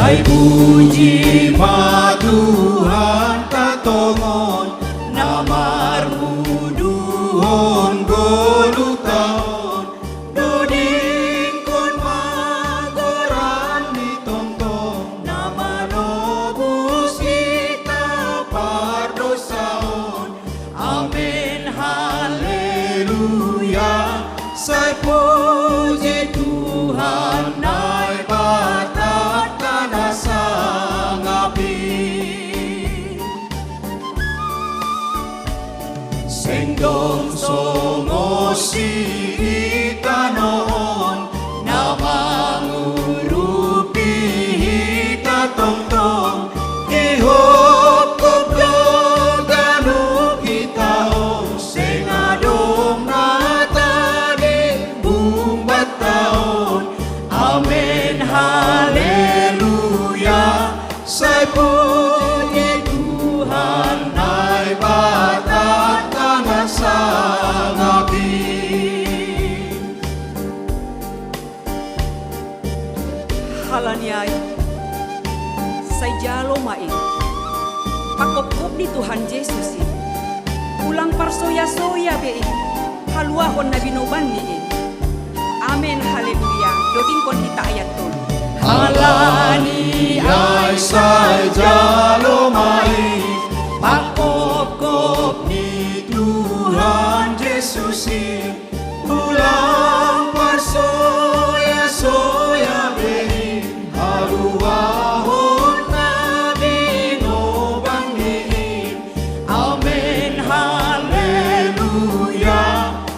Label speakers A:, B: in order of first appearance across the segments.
A: Sai puji ma Tuhan katongon, namarmu duhon golu taon, doding kon magoran ditontong, nama nobus kita pardosaon. Amin haleluya, sai puji Tuhan naik batat kana sangapi. Sengdong songo si kanoon, namangurupi hita tongtong, ihop kopyo ganuk hitaon, sengadong natadi bumbat taon. Amin haleluya, sai puji Tuhan naik batat kana sangapi.
B: Halaniay, say jalo mai, pakopkop ni Tuhan Yesus ulang parsoya-soya be haluahon na binoban ni. Amen haleluya, doting kon kita ayat tol.
A: Halani ay say jalo mai, pakop-kop ni Tuhan Yesus ulang parsoya-soya behi, haluahon na binobang ni. Amen haleluya,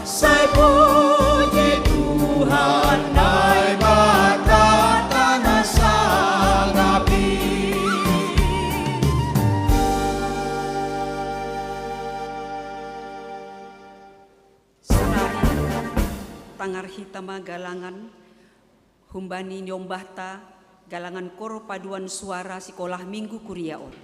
A: sai puji Tuhan naik batat kana sangapi.
B: Tangar hitama galangan humbani nyombahta galangan koro paduan suara sekolah minggu kuriaon.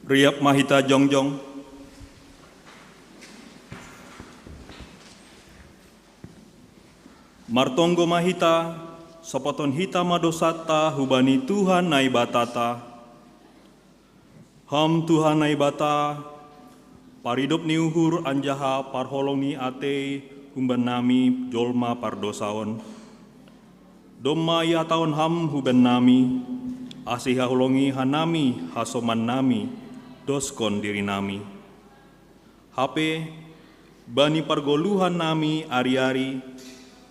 A: Riap mahita jongjong. Martonggo mahita, sopoton hita madosata hubani Tuhan nai batata. Ham Tuhan nai bata, paridop ni uhur anjaha parholong ni ate humban nami jolma pardosaon. Domma ya taon ham huban nami, asiha hulongi hanami hasoman nami, doskon diri nami. Hape bani pargoluhan nami ari-ari,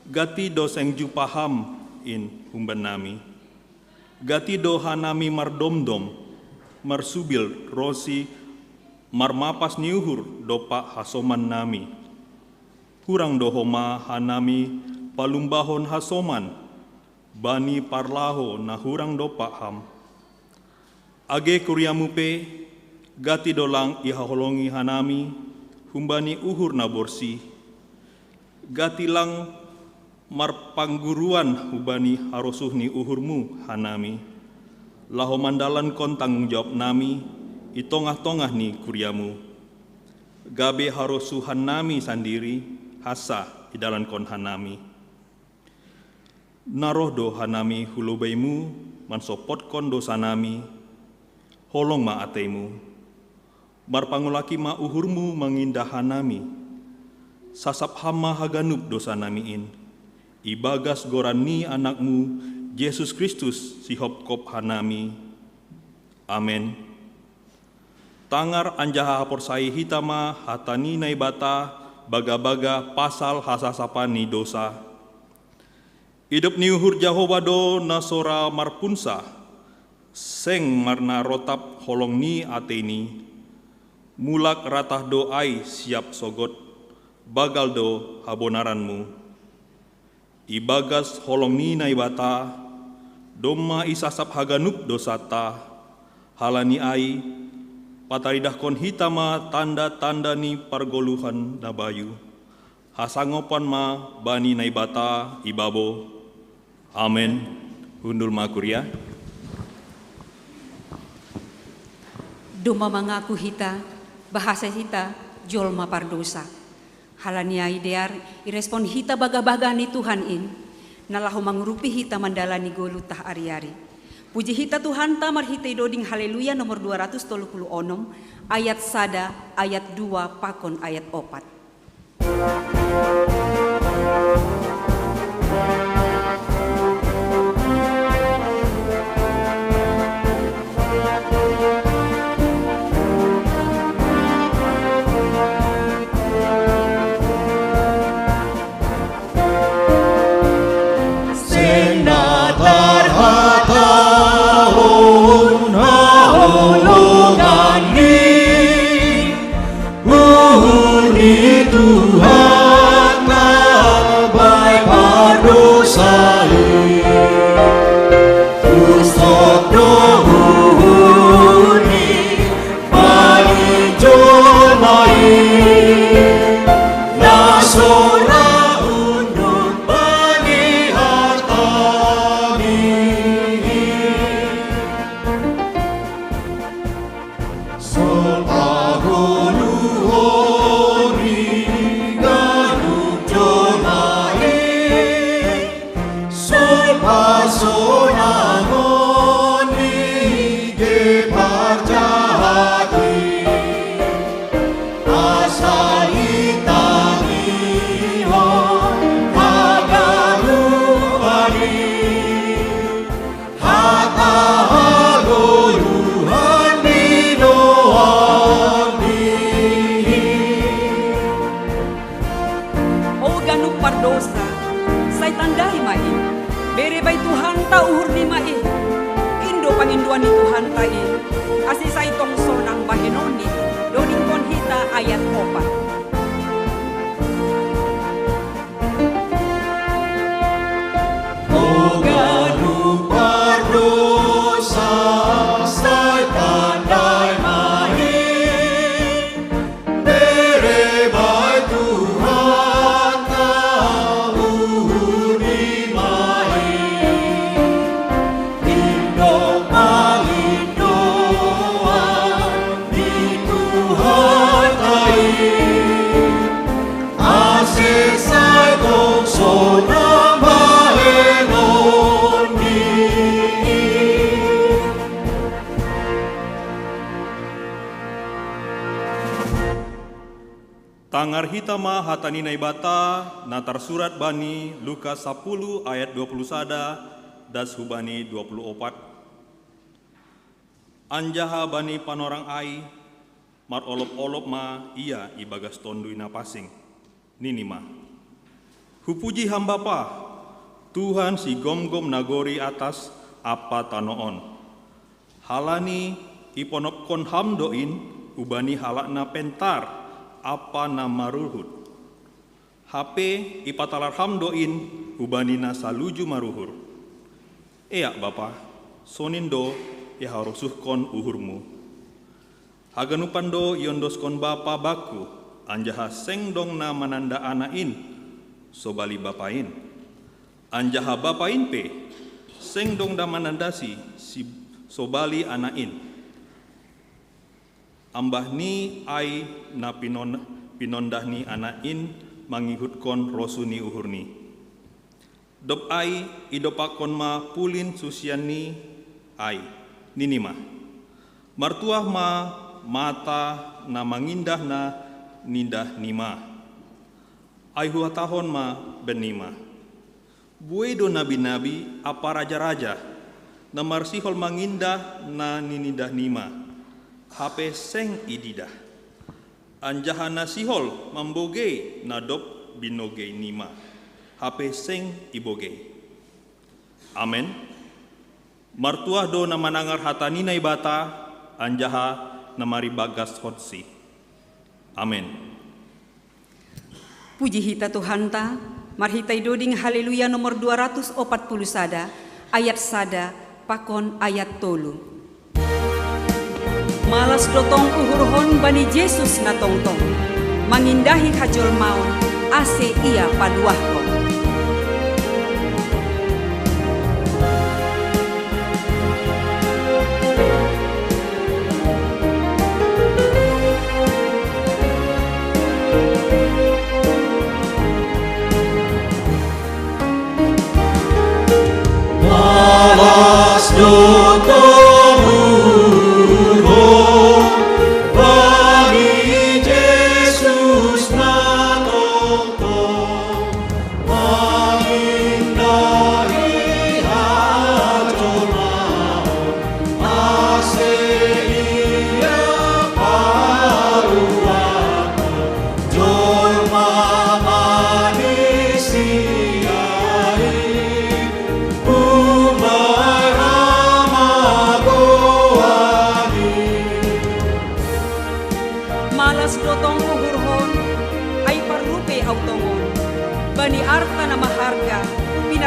A: gati doseng jupaham in humban nami. Gati doha nami mardomdom, marsubil rosi, marmapas niuhur dopa hasoman nami. Hurang dohoma hanami palumbahon hasoman, bani parlaho na hurang dopa ham. Age kuriamupe, gati dolang ihaholongi hanami, humbani uhur na borsi. Gati lang marpangguruan hubani harosuh ni uhurmu hanami. Laho mandalan kon tanggung jawab nami, itongah-tongah ni kuriamu. Gabe harosuhan nami sandiri, hasa idalan kon hanami. Narohdo hanami hulubaimu, mansopot kon dosa nami, holong ma ateimu. Marpangulaki ma uhurmu mengindah hanami, sasap hama haganup dosa namiin. Ibagas gorani anakmu, Yesus Kristus sihop kop hanami. Amen. Tangar anjaha haporsai hitama hatani naibata, baga-baga pasal hasasapani dosa. Hidup ni uhur Jahobado nasora marpunsa, seng marna rotap holong ni ateni, mulak ratah doai siap sogot, bagal do habonaranmu. Ibagas holong ni naibata, domma isasap haganup dosata, halani ai, pataridah kon hitama tanda-tanda ni pargoluhan nabayu. Hasangopan ma bani naibata ibabo. Amen. Hundul makuria.
B: Doma mengaku hita, bahasa hita, jolma pardosa. Halania idear, irespon hita baga-baga ni Tuhan in, nalahu mangurupi hita mandalani golutah ari-ari. Puji hita Tuhan tamar hita idoding haleluya nomor 236, ayat sada, ayat 2, pakon ayat 4.
C: Indo
A: Pangar hitama hatanina ibata natar surat bani Lukas 10 ayat 20 sada das hubani 24. Anjaha bani panorang ai mar olop-olop ma ia ibagas tonduina pasing. Nini ma. Hupuji hamba pa Tuhan si gom-gom nagori atas apa tanoon. Halani iponopkon hamdoin ubani halakna pentar apa nama ruhur. HP ipatalar hamdoin ubanina saluju maruhur. Eak Bapa, sonindo ya harusuhkon uhurmu. Haganupando yondoskon Bapa baku, anjaha sengdong na mananda anain, sobali bapain. Anjaha bapain pe, sengdong da manandasi si sobali anain. Ambah ni ai na pinondah ni anain mangihutkon rosuni uhurni. Dop ai idopakon ma pulin susian ni ai nini ma. Martuah ma mata na mangindah na nindah nima. Ai huatahon ma benima. Buedo nabi-nabi apa raja-raja na marsihol mangindah na ninindah nima. HP seng ididah. Anjahana sihol mambogei nadop binogei nima. HP seng ibogei. Amen. Martuah do na manangar hatanina ibata anjaha namari bagas hotsi. Amen.
B: Puji hita Tuhan ta, marhitai doding haleluya nomor 240 sada, ayat sada, pakon ayat tolu. Malas dotong uhurhon bani Yesus na tongtong, mangindahi hajol maun, ase ia paduahkon.
C: Malas dotong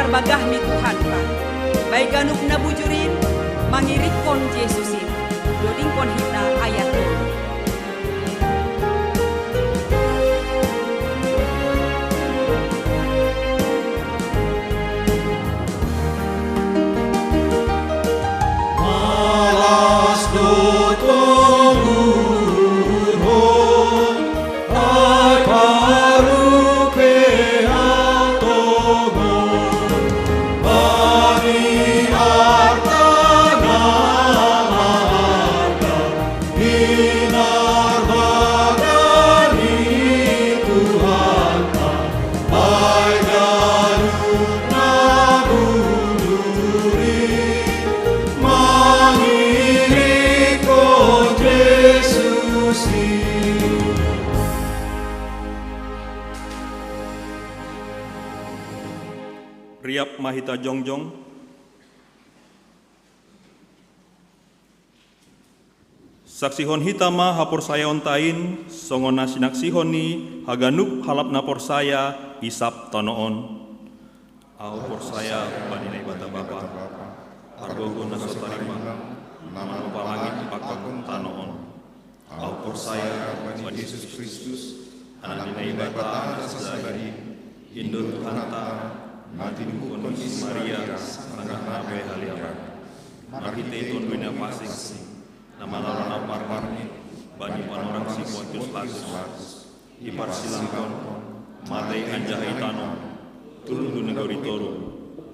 B: Bagah ni Tuhan ta, baik ganuk na bujurin, mangirikon Yesusin, dodingkon hita ayat itu.
C: Malas dotong uhurhon, ai parupe
A: Riap mahita jongjong. Saksihon hitama hapor saya ontain, songona sinak sihoni haganuk halap napor saya isap tanoon. Hapor saya badinai bata bapa, argogo nasotarima, nama palangit pakon tanoon. Hapor saya badi Yesus Kristus, anak dinai bata asasari, Indo Tuhanta, mati dukun Maria, sangat nabe haliaran. Marhite itu dunia pasing, nama lawan parni, bani panorang si Pontius Pilatus, ipar silangkon, matei anjahai tano, turun du negori toru,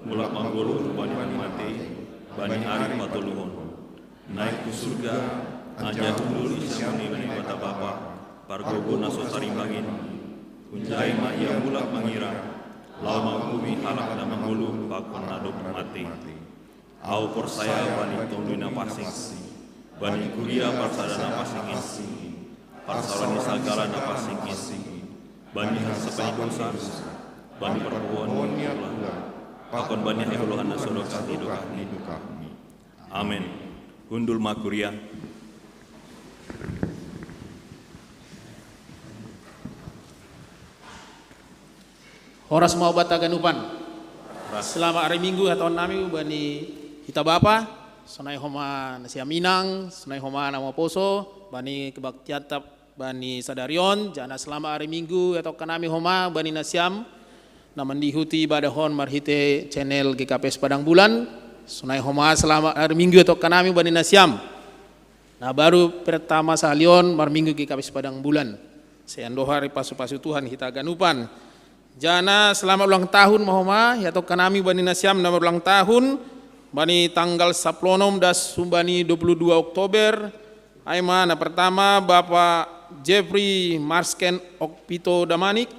A: mulak manggolo bani matei, bani ari patuluhon, naik ke surga, anjah dulu isamuni bani bata bapa, pargogo naso tarimbangin, Kunjai ma ia mulak mangira, lau mangkumi halak dan mangulu pakon nadok mati. Au persaya bani tonduna pasing, bani kuliah parsadana pasingin, parsarani sagala na pasingin, bani hasapani dosa, bani perbuatan ulah, pakon bani haikuluhan na sodokah hidukah. Amin. Hundul makuria.
D: Horas mau bata ganupan. Selama hari Minggu atau nami bani kita bapa, sonai homa nasiam minang, sonai homa nama poso, bani kebaktiatap bani sadarion, jana selama hari Minggu atau kanami homa bani nasiam, naman dihuti badahon marhite channel GKPS Padang Bulan, sonai homa selama hari Minggu atau kanami bani nasiam. Nah baru pertama salion mar Minggu GKPS Padang Bulan. Seando hari pasu-pasu Tuhan kita ganupan. Jana selama ulang tahun mahoma atau kanami bani nasiam nama ulang tahun bani tanggal 10 das sumbani 22 Oktober. Aima na pertama Bapak Jeffrey Marsken Okpito Damanik,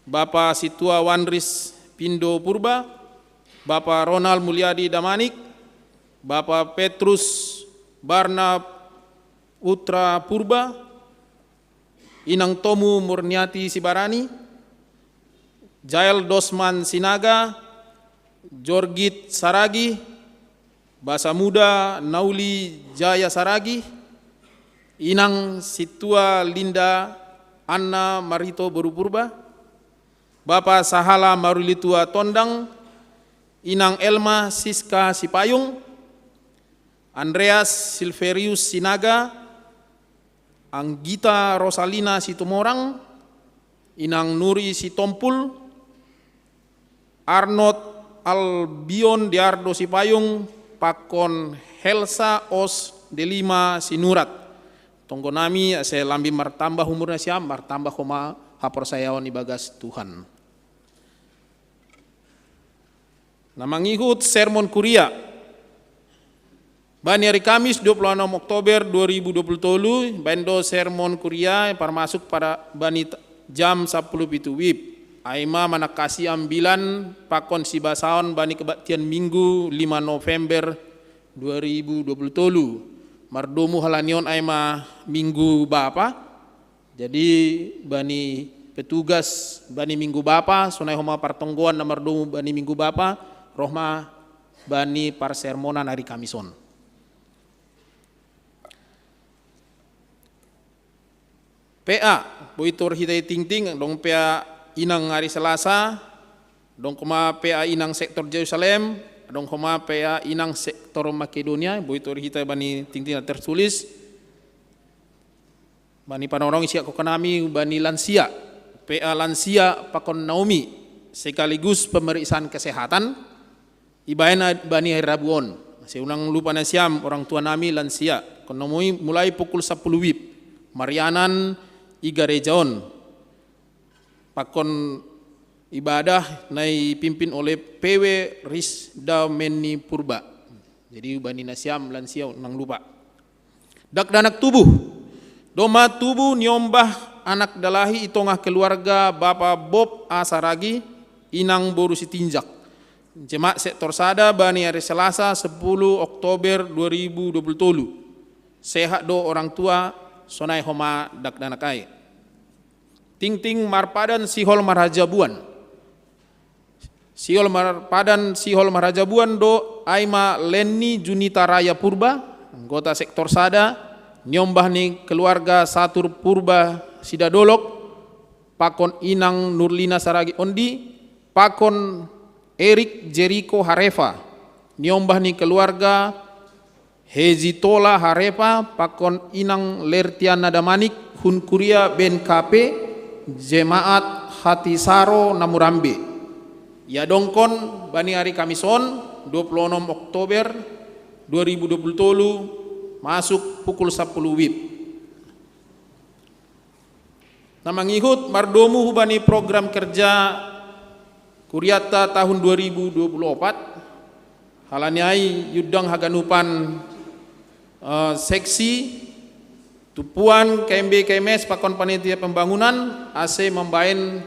D: Bapak Situa Wanris Pindo Purba, Bapak Ronald Mulyadi Damanik, Bapak Petrus Barna Putra Purba, Inang Tomu Murniati Sibarani, Jael Dosman Sinaga, Jorgit Saragi, Basa Muda Nauli Jaya Saragi, Inang Situa Linda Anna Marito Borupurba, Bapak Sahala Marulitua Tondang, Inang Elma Siska Sipayung, Andreas Silverius Sinaga, Anggita Rosalina Situmorang, Inang Nuri Sitompul, Arnold Albion Diardo Sipayung, Pakon Helsa Os Delima Sinurat. Tonggo nami saya lambi martambah umurnya siam, martambah koma hapor sayawan ibagas Tuhan. Nama ngikut sermon kuria. Bani hari Kamis 26 Oktober 2020, bando sermon kuria yang masuk pada bani jam 10 pitu wib. Aima manakasi ambilan pakon si basaon bani kebaktian Minggu 5 November 2020. Mardomu halanion aima Minggu Bapa. Jadi bani petugas bani Minggu Bapa, sunai homa partonggoan na mardomu bani Minggu Bapa, rohma bani parsermonan hari Kamison. PA, boitor hitai ting-ting, dong PA inang hari Selasa, dong koma PA inang sektor Jerusalem, dong koma PA inang sektor Makedonia, boitor hitai bani ting-ting tertulis, bani panorong isi aku kanami bani lansia, PA lansia pakon Naomi, sekaligus pemeriksaan kesehatan, ibaena bani hari Rabuon, saya ulang lupa nasiam orang tua nami lansia, konomoi mulai pukul 10 wib, Marianan Igarejaon, pakon ibadah nai pimpin oleh PW Risda Meni Purba. Jadi bani nasiam lansia nang lupa. Dak danak tubuh, doma tubuh nyombah anak dalahi itongah keluarga Bapak Bob Asaragi, inang boru sitinjak. Jemaat sektor sada bani hari Selasa 10 Oktober 2020. Sehat do orang tua sonai homa dak danakai. Ting-ting marpadan sihol marhajabuan. Sihol marpadan sihol marhajabuan do aima Leni Junita Raya Purba, anggota sektor sada, nyombah ni keluarga Satur Purba Sidadolok, pakon inang Nurlina Saragi Ondi, pakon Erik Jericho Harefa, nyombah ni keluarga Hezitola Harefa, pakon inang Lertiana Damanik, Hun Kuria Ben KP, Jemaat Hatisaro Namurambe. Ya dongkon bani hari Kamison 26 Oktober 2020 masuk pukul 10 wib. Nama ngihut mardomu bani program kerja Kuriata tahun 2024 halaniai yudang haganupan seksi Tupuan KMB KMS Pakon Panitia Pembangunan AC membain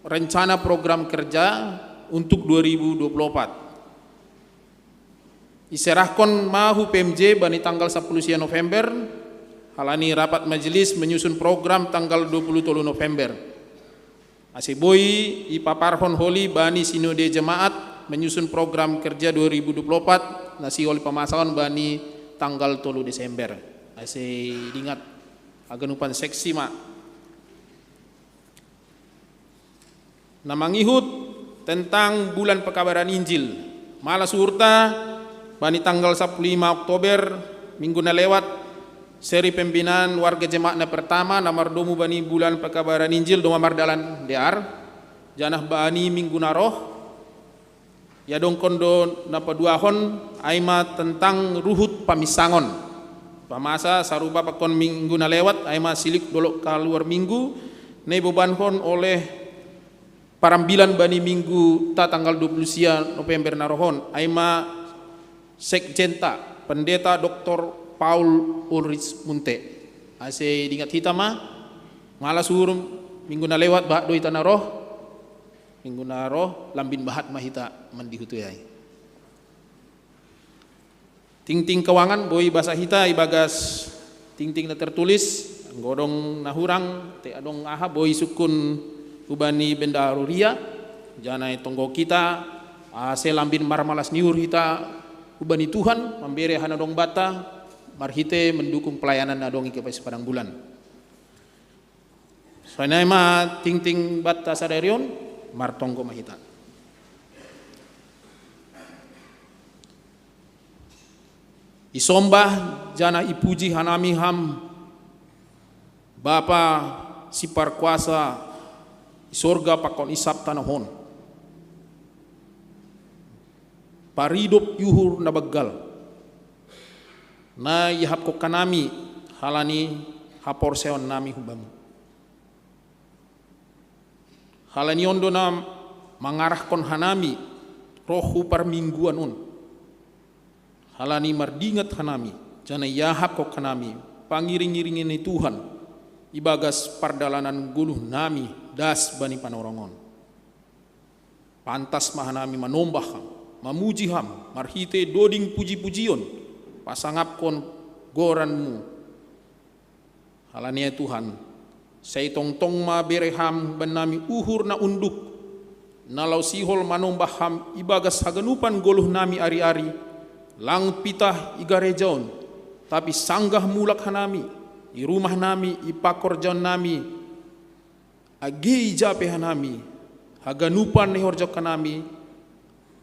D: rencana program kerja untuk 2024. Iserahkon mahu PMJ bani tanggal 10 November, halani rapat majelis menyusun program tanggal 23 November. AC Boi ipaparhon holi bani sinode jemaat menyusun program kerja 2024 nasi oleh pemasaran bani tanggal 3 Desember. Saya ingat aganupan seksi mak namangihut tentang bulan pekabaran Injil malas urta bani tanggal 15 Oktober minggu na lewat seri pembinaan warga jemaat na pertama namar domu bani bulan pekabaran Injil doma mardalan dear janah bani minggu na roh ya dong kondo na paduahon aima tentang ruhut pamisangon pamasa sarupa pakon minggu na lewat ay masilik dolok kaluar minggu na ibebanhon oleh parambilan bani minggu ta tanggal 20 November narohon ay ma sekjenta pendeta Dr. Paul Ulrich Munte ase dingat hita malas urum minggu na lewat bah doi tanaroh minggu na roh lambin bahat mahita mandihutu yai ting-ting kawangan boi bahasa hita ibagas ting-ting na tertulis godong nahurang te adong aha boi sukun ubani benda ruria janai tonggo kita selambin marmalas niur hita ubani Tuhan memberi hana dong bata marhite mendukung pelayanan adong ike pas padang bulan soalnya ma ting-ting bata sadarion martonggo mahita. Isombah jana ipuji hanami ham Bapa sipar kuasa isorga pakon isap tanahon paridop yuhur na baggal na ihap ko kanami halani hapor seon nami hubamu halani ondo na mangarahkon hanami rohu parmingguan un halani mardingat hanami jana yahap ko kanami pangiring-iringin ni Tuhan ibagas pardalanan guluh nami das bani panorongon pantas mahanami manombah ham mamuji ham marhite doding puji-pujion pasangap kon goranmu halani ya Tuhan say tong-tong ma bereham benami uhur na unduk nalau sihol manombah ham ibagas haganupan guluh nami ari-ari lang pitah igarejaon tapi sanggah mulak hanami i rumah nami i pakorjaon nami agi jape hanami haganupan ne horjok kanami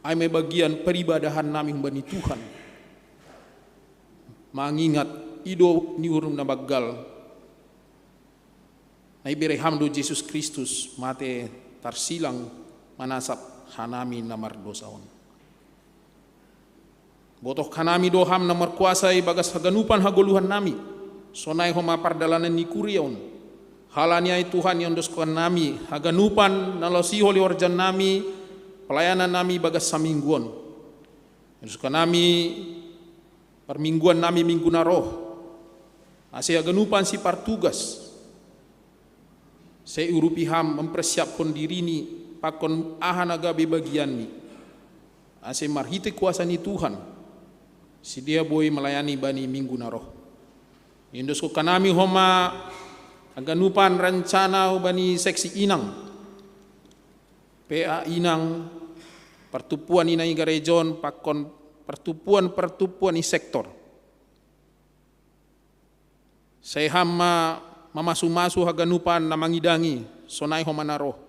D: ay may bagian peribadahan nami bani Tuhan mangingat ido niurum na baggal na ibereham do Jesus Kristus mate tarsilang manasap hanami na mardosaon botoh kanami doham na markuasai bagas haganupan hagoluhan nami sonai homa pardalanan ni kurion halania Tuhan yang doskuan nami haganupan nalosi holi orjan nami pelayanan nami bagas samingguan doskuan nami permingguan nami minggu na roh asih haganupan si partugas saya urupiham mempersiapkan diri ni pakon ahan agabe bagian ni asih marhite kuasa ni Tuhan si dia boi melayani bani minggu na roh indosku kanami homa aganupan rencana bani seksi inang PA inang pertupuan inang igarejon pakon pertupuan i sektor saya hama mamasu-masu haganupan na mangidangi sonai homa na roh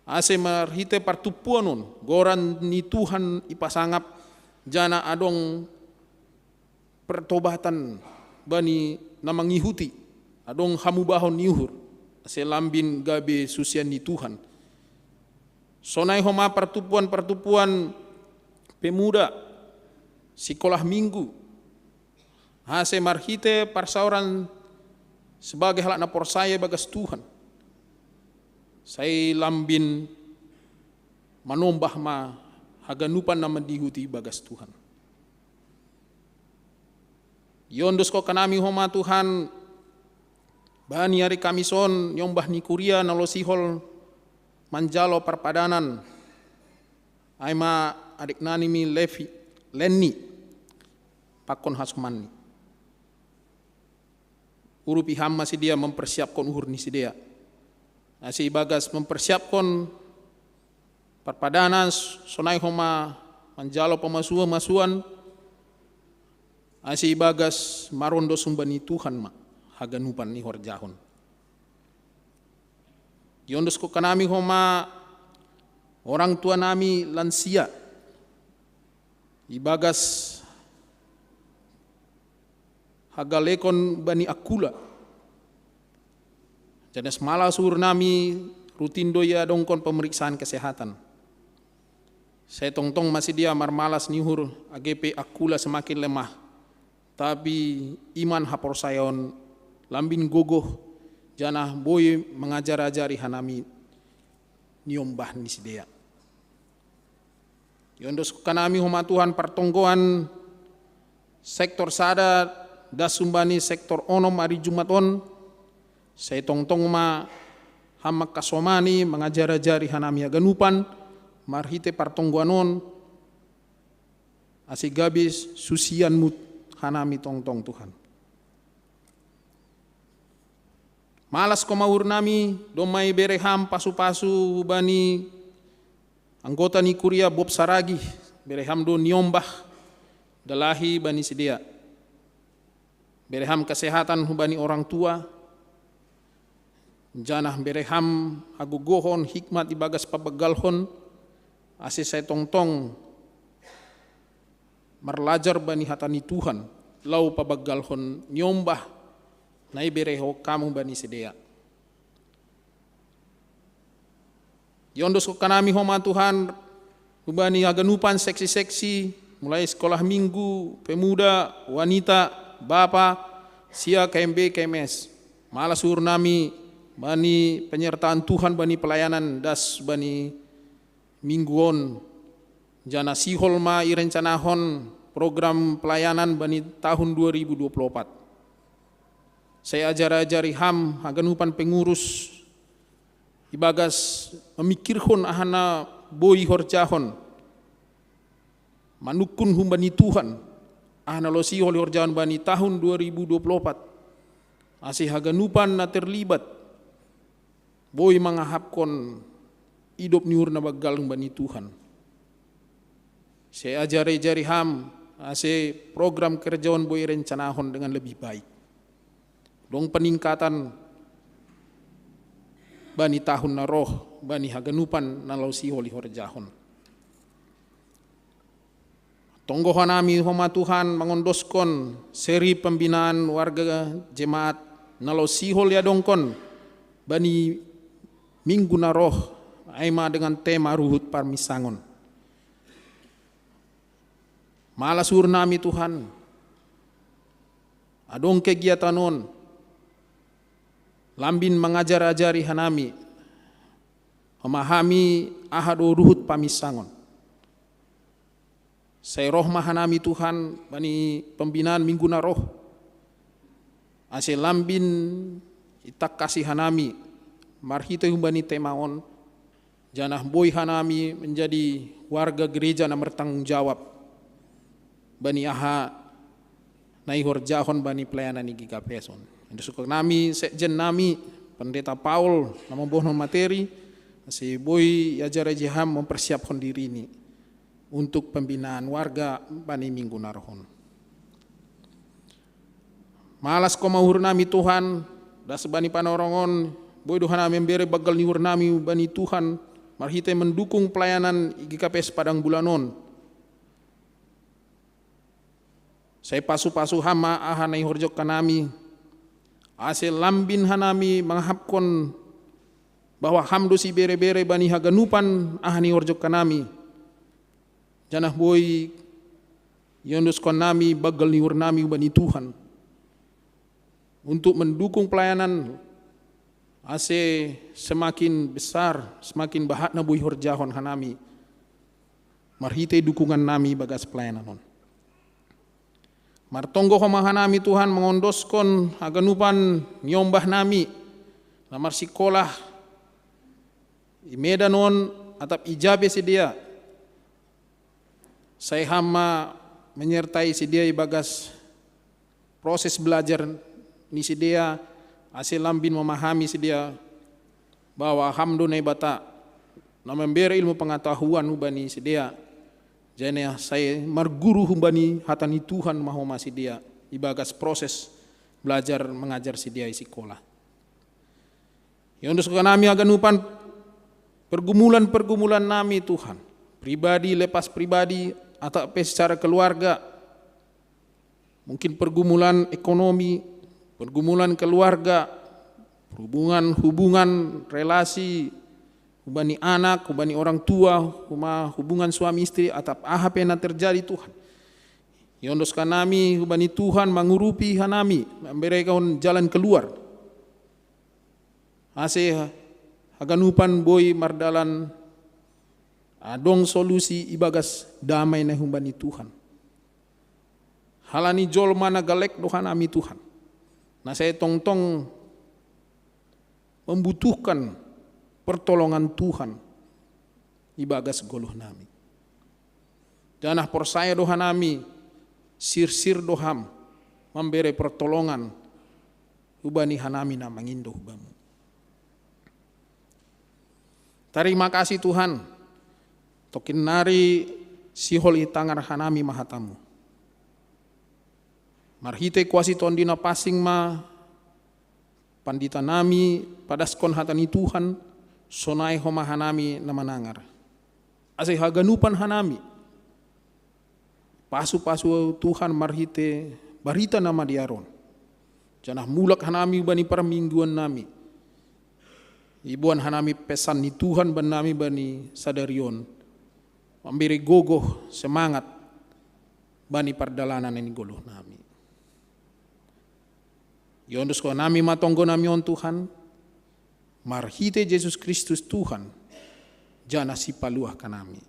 D: ase marhite pertupuan nun goran ni Tuhan ipasangap jana adong pertobatan bani namangihuti adong hamubahon niuhur selambin gabe susian ni Tuhan sonai homa pertupuan pemuda sekolah minggu hase marhite parsauran sebagai halak na porsaya bagas Tuhan saya lambin manombah ma haganupan na mendihuti bagas Tuhan. Yondos ko kanami homa Tuhan Bani hari kamison nyombah ni kuria nalo sihol manjalo perpadanan. Aima adik nani mi Levi Lenni pakon hasumani. Urupi hamma si dia mempersiapkan uhur ni si dia. Si bagas mempersiapkan perpadanan sonai homa manjalo pemasuan si bagas marondo sumbani Tuhan ma haganupan ni horjahon. Yondos ko kanami homa orang tua nami lansia ibagas hagalekon bani akula. Jadi semala suhur nami rutin doya dongkon pemeriksaan kesehatan. Saya tongtong masih dia marmalas nihur AGP akula semakin lemah. Tapi iman hapor sayon lambin gogoh janah boy mengajar-ajari hanami niombah ni sidea. Yondos kanami homa Tuhan pertonggoan sektor sada dasumbani sektor onom hari Jumat on. Saya tongtong ma hamak kasomani mengajar-ajari hanami aganupan marhite partongguanon asigabis susian mut hanami tongtong Tuhan. Malas ko maur nami domai bereham pasu-pasu bani anggota ni kuria Bob Saragi bereham do niombah dalahi bani sedia. Bereham kesehatan bani orang tua. Janah bereham agugohon hikmat ibagas pabagalhon ase saya tongtong marlajar bani hatani Tuhan lau pabagalhon nyombah nai bereho kamu bani sedea. Yondos ko kanami homa Tuhan bani aganupan seksi-seksi mulai sekolah minggu, pemuda, wanita, bapa, sia KMB, KMS. Malas suruh nami bani penyertaan Tuhan bani pelayanan das bani mingguon jana sihol ma irencanahon program pelayanan bani tahun 2024. Saya ajar-ajari ham haganupan pengurus ibagas memikirhon ahana boi horjahon manukun hum bani Tuhan ahana lo sihol horjahon bani tahun 2024 asih haganupan na terlibat boy mangahapkon hidup niur na bagal bani Tuhan. Saya ajari ham ase program kerjaan boy rencanahon dengan lebih baik. Dong peningkatan bani tahun na roh bani haganupan na lausi holi horjahon. Tonggohan nami homa Tuhan mengondoskon seri pembinaan warga jemaat na lausi holi adongkon bani minggu na roh aima dengan tema ruhut parmisangon. Malas sur nami Tuhan. Adong kegiatanon lambin mengajar-ajari hanami memahami ahado ruhut pamisangon. Saya roh mahanami Tuhan bani pembinaan minggu na roh. Ase lambin itak kasih hanami marhito bani temaon janah boy hanami menjadi warga gereja na bertanggung jawab bani aha nai horjahon bani pelayanan igi kapeson. Endo suka nami sekjen nami pendeta Paul nama bohon materi si boy ajar jaham mempersiapkan diri ini untuk pembinaan warga bani minggu narohon. Malas ko mahur nami Tuhan das bani panorongon boy dohana membere bagal niur nami bani Tuhan marhite mendukung pelayanan IGKPS Padang Bulanon. Saya pasu-pasu hama ahanai horjok kanami ase lambin hanami menghapkon bahwa hamdo si bere-bere bani haganupan ahani horjok kanami janah boy yondos kon nami bagal niur nami bani Tuhan untuk mendukung pelayanan ase semakin besar, semakin bahatna bui horjahon hanami. Marhite dukungan nami bagas pelayanan. martonggo homahan nami Tuhan mengondoskon aganupan nyombah nami namar sikolah i medanon atap ijabe sedia saya hama menyertai sedia ibagas proses belajar ni sedia hasil lambin memahami sedia bahwa hamdo na bata na memberi ilmu pengetahuan ubani sedia jadi saya marguru humbani hatani Tuhan maho masih dia ibagas proses belajar mengajar si dia isi sekolah. Yang untuk kami aganupan pergumulan nami Tuhan pribadi lepas pribadi atau secara keluarga mungkin pergumulan ekonomi, pergumulan keluarga, hubungan relasi hubani anak, hubani orang tua, hubungan suami istri, atap apa yang terjadi Tuhan. Yondoskan nami, hubani Tuhan mengurupi hanami, memberikan jalan keluar. Ase haganupan boy mardalan adong solusi ibagas damai na hubani Tuhan. Halani jol mana galek dohan ami Tuhan. Nah saya tong membutuhkan pertolongan Tuhan ibagas goluh nami. Danah persaya doha nami sir doham memberi pertolongan ubani hanami na mangindo hubamu. Terima kasih Tuhan tokin nari sihol itangar hanami mahatamu. Marhite kuasi tondina pasing ma pandita nami padaskon hatani Tuhan sonai homa hanami na manangar. Asai haganupan hanami. Pasu Tuhan marhite barita nama diaron. Janah mulak hanami bani permingguan nami. Ibuan hanami pesan ni Tuhan ban nami bani sadarion. Memberi gogoh semangat bani perdalanan ini goluh nami. Yondus ko nami matonggo nami on Tuhan. Marhite Yesus Kristus Tuhan, jana si paluah kanami.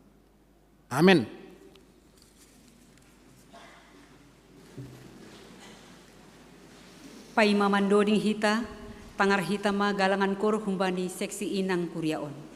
D: Amin.
B: Paimamandoding hita, tangar hita ma galangan kor humbani seksi inang kuriaon.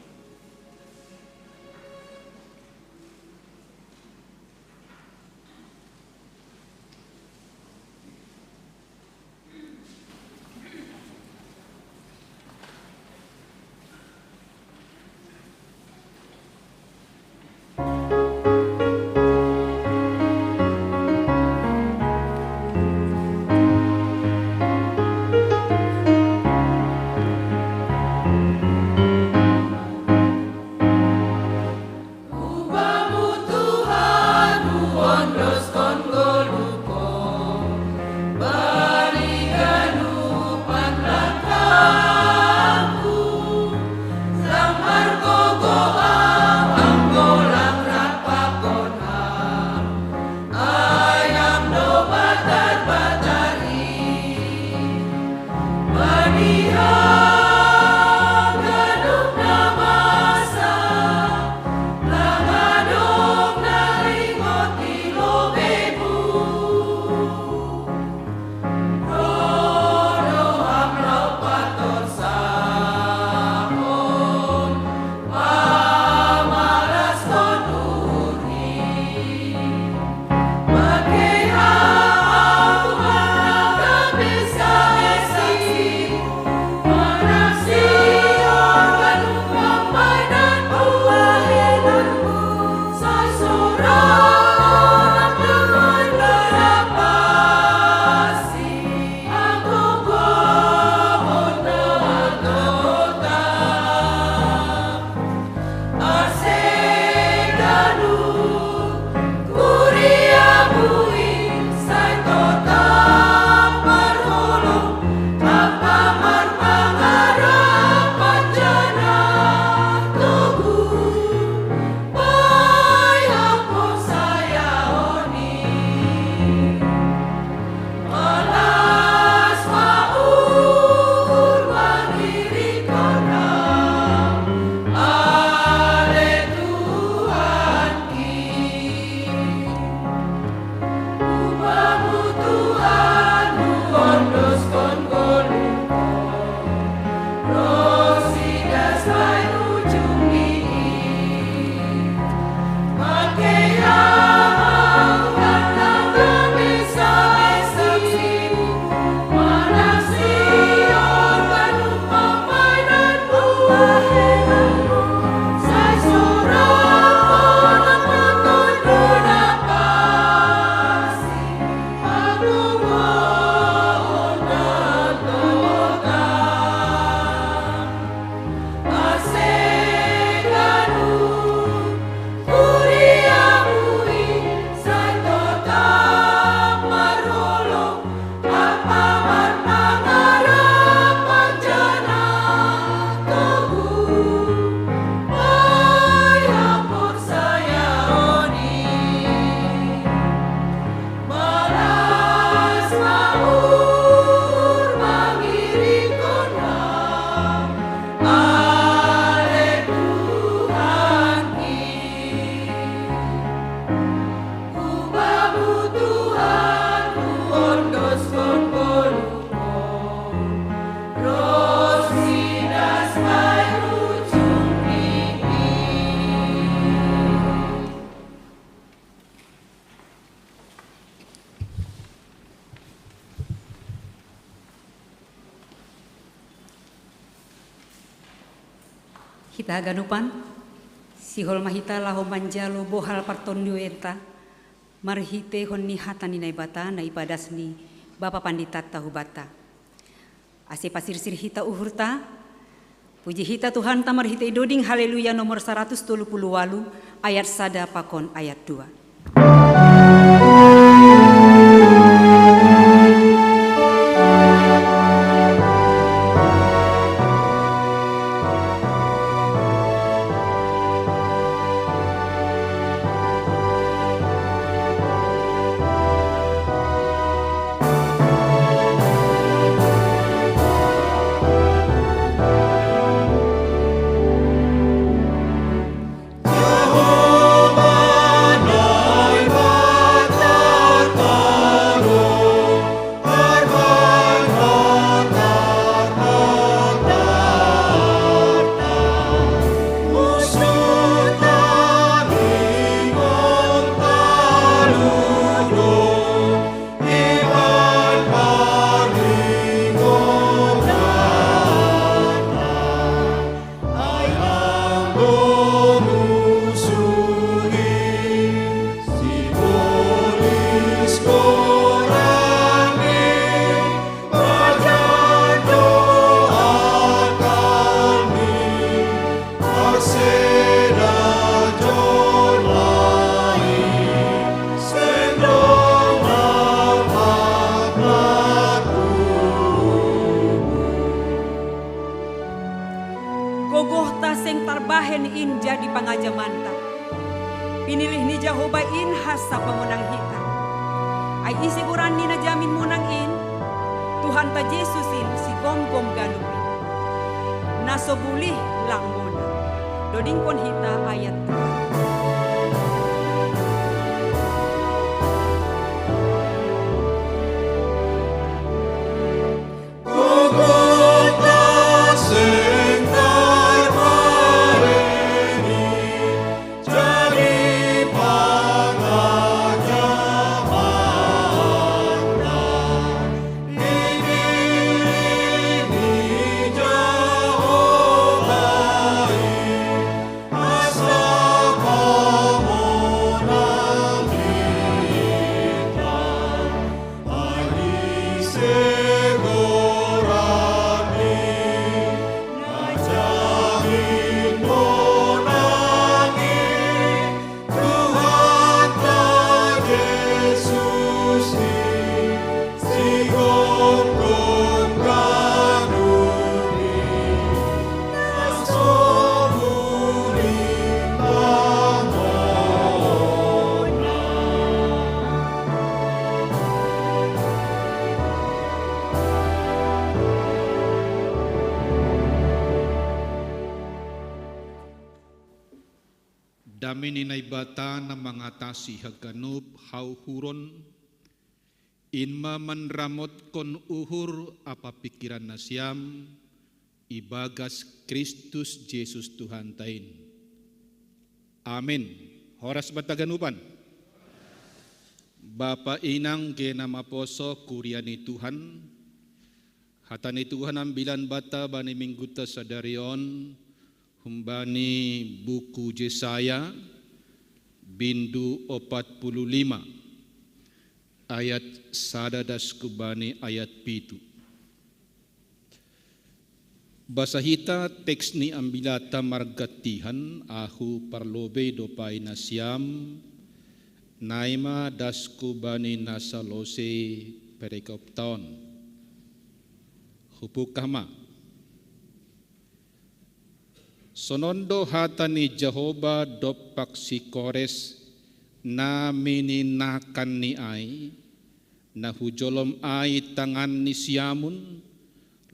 B: Kita ganupan, sihol mahita laho manjalo bohal partondio enta, marhite honni hatani nai bata nai ibadas ni Bapa Pandita tahu bata. Ase pasir sir hita uhurta, puji hita Tuhan tamar hita idoding haleluya nomor 138 ayat sada pakon ayat 2. Gogohta seng tarbahen in jadi pangajamanta. Pinilih ni Jehovah in hasa pemenang hita. Ay isi uran ni na jamin munang in, Tuhan ta Jesus in si gom-gom ganupin. Nasobulih lang mona. Doding kon hita ayat 2.
E: Dami ni naibata na mangatasi haganup hauhuron, inma manramot kon uhur apa pikiran nasyam, ibagas Kristus Yesus Tuhan tain. Amin. Horas bataganupan. Bapa inang genama poso kuriani Tuhan, hatani Tuhan ambilan bata bani mingguta sadarion, humbani buku Yesaya bindu 45 ayat sadadas kubani ayat pitu. Basahita teks ni ambilata margatihan ahu parlobe dopai nasyam naima das kubani nasalose perikoptaon hupukama. Sonondo hatani Jehovah dopak si kores na mininakan ni ay na hujolom ay tangan ni siamun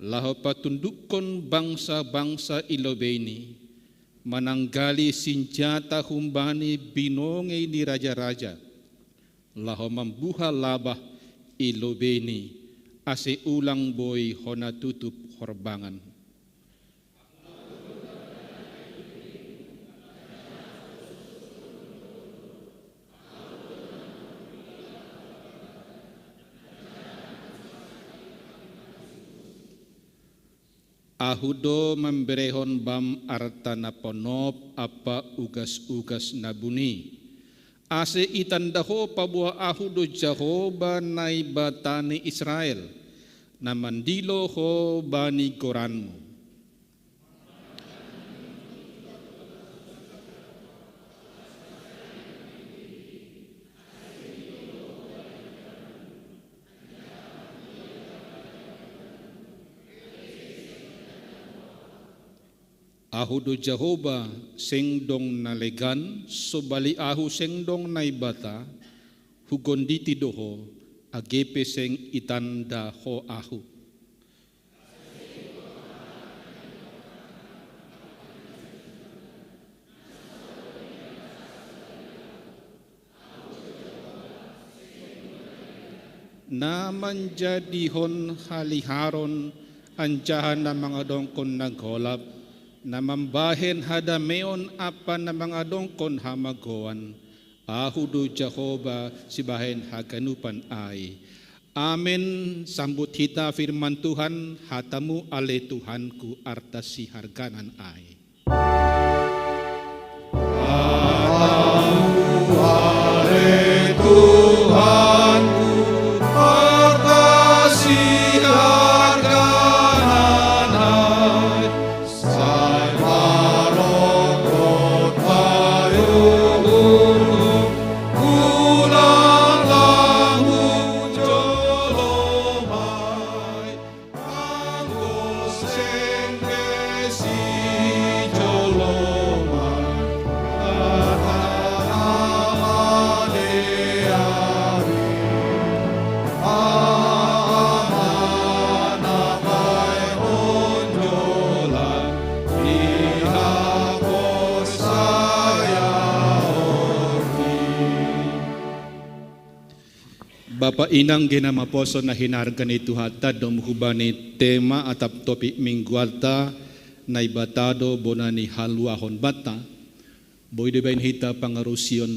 E: laho patundukon bangsa-bangsa ilobeni mananggali sinjata humbani binongay ni raja-raja laho mambuha labah ilobeni ase ulang boy hona tutup horbangan. ahudo memberehon bam artana ponop apa ugas-ugas nabuni. Ase itandaho pabua ahudo Jahoba nai batani Israel, namandilo ho bani koranmu. Ahudo Jahoba sengdong nalegan, sobali ahu sengdong naibata, hugonditi doho, agepe seng itanda ho ahu. Na manjadihon haliharon, anjahan na mga dongkon nagholap, na mambahen hadameon apa na mga dongkon hamagoan, ahudo Jahoba sibahen haganupan ay. Amen, sambut hita firman Tuhan, hatamu ale Tuhanku arta si harganan ay.
C: Hatamu ale Tuhanku arta si harganan ay. Say marokot tayo kulang lahu jolomay angkos sengke si jolomay atanamane ari amanapay onjolan ihapos saya
E: Bapa inang ginamaposo na hinargan ito hata domhubani tema atap topik minggualta na ibatado bonani haluahon bata boy debain hita pangarusion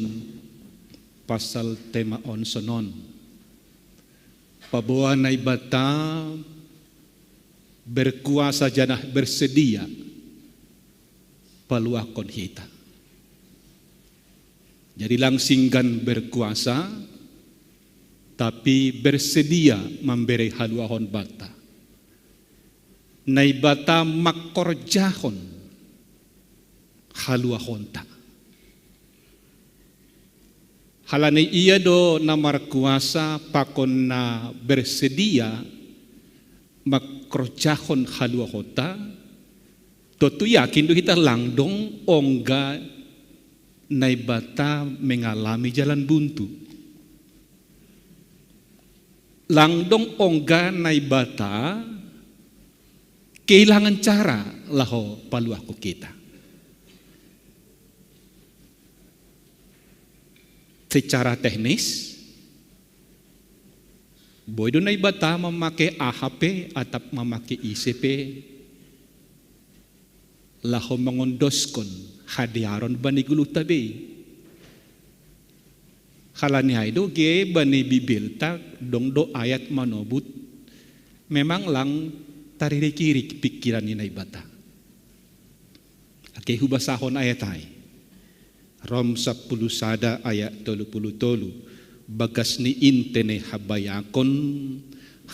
E: pasal tema on sonon pabuan na ibata berkuasa janah bersedia paluakon hita jadi langsinggan berkuasa tapi bersedia memberi haluahon bata. Nai bata makorjahon haluahon ta. Halane iya do namar kuasa pakon na bersedia makorjahon haluahon ta. Totu yakin do kita langdong ongga nai bata mengalami jalan buntu. Langdong ongga naibata kehilangan cara laho paluako kita. Secara teknis, boy do naibata memakai AHP atau memakai ICP, laho mengondoskon hadiaron banigulu tabi. Halani haido ge bani bibil tak dong do ayat manobut memang lang taririkiri pikiran ni naibata. Ake hubasahon ayat ay Rom 10 sada ayat 30 bagas ni intene habayakon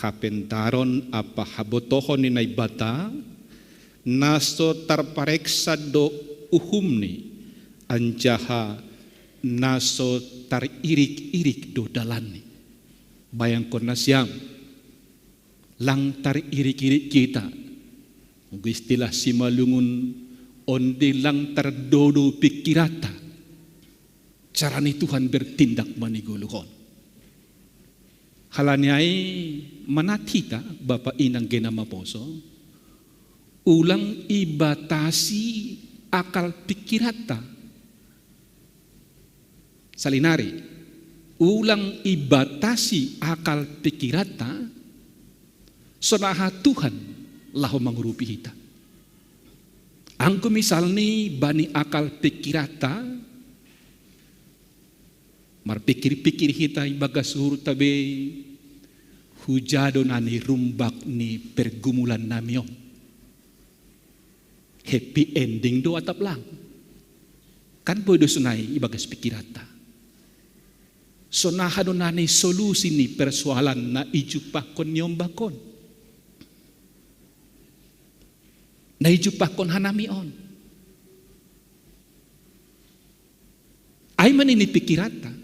E: hapentaron apa habotohon ni naibata naso tarpareksa do uhumni anjaha naso taririk-irik do dalani. Bayangkon na siyam lang taririk-irik kita. Istilah simalungun onde lang tardodo pikirata. Cara ni Tuhan bertindak maniguluhon. Halanyay manatita Bapak Inang Genamaposo ulang ibatasi akal pikirata. Salinari, ulang ibatasi akal pikirata, sonaha Tuhan lahu mangurupi hita. Angko misalni bani akal pikirata, marpikir-pikir hita ibagas huru tabe, hujado nani rumbak ni pergumulan namion. happy ending do atap lang. Kan bodo sunay ibagas pikirata. So nahado nanay solusi ni persoalan na ijupakon niyong bakon. Na ijupakon hanamion. Ay manini pikirata.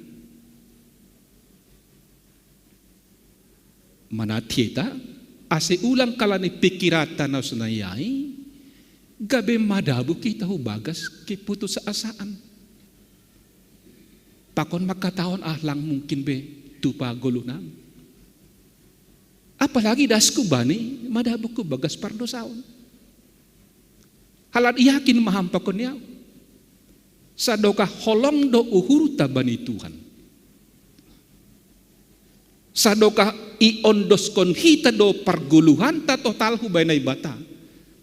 E: Manatita, ase ulang kala ni pikirata na sunayay, gabi madabu kita hubagas kiputo sa asaan. Pakon makataon lang mungkin be tupa gulunan. Apalagi das ko ba ni madabu ko bagas pardosaon. Halat yakin mahampakon niya. Sa doka holong do uhuru tabani Tuhan. Sa doka iondos kon hita do parguluhan ta total hubay na ibata.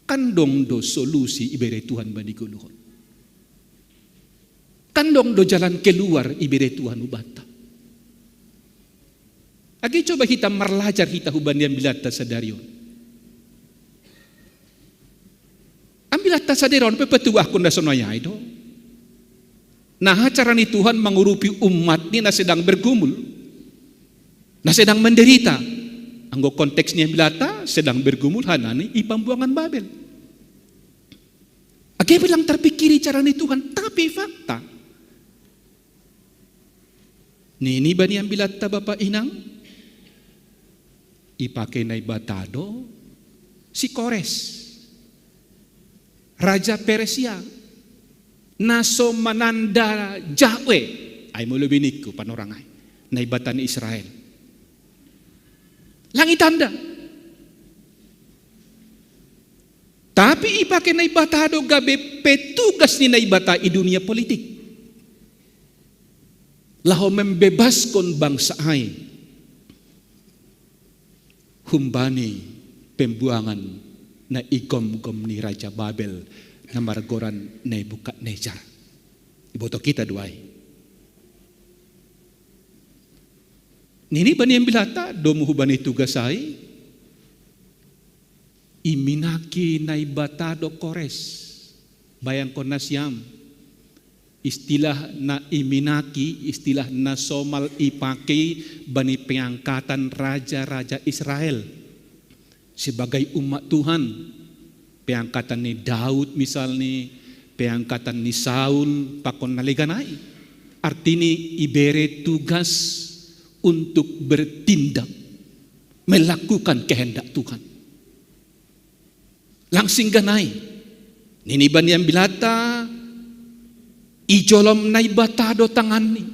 E: Kandong do solusi ibere Tuhan bani guluhon. Kandong do jalan keluar ibere Tuhan ubata. Agi coba kita merlajar kita huban yang bilata sadarion. Ambilata sadarion pepetuah kunda sonoya itu. Nah cara ni Tuhan mengurupi umat ni na sedang bergumul, na sedang menderita. Anggo konteksnya bilata sedang bergumul hanani ipambuangan Babel. Agi bilang terpikiri cara ni Tuhan, tapi fakta. Nini bani yang bilata Bapak Inang, ipakai nai batado si Kores, Raja Persia. Naso mananda Jahwe ay mulubiniku panorangay na ibatan ni Israel. Langit tanda. Tapi ipakai na ibatado gabe petugas ni na ibata i dunia politik. Laho membebaskon bangsa ay humbani pembuangan na igom-gom ni Raja Babel na margoran Nebukadnezar. Iboto kita duay. Nini bani yang bilata domu hubani tugasai iminaki na ibatado Kores. Bayang ko na siyam. Istilah na iminaki, istilah na somal ipaki bani pengangkatan raja-raja Israel sebagai umat Tuhan. Peangkatan ni Daud misalnya, peangkatan ni Saul, pakon naliganay. Artinya ibere tugas untuk bertindak, melakukan kehendak Tuhan. Langsing ganay, niniban yang bilata, ijolom na ibatado tangan ni.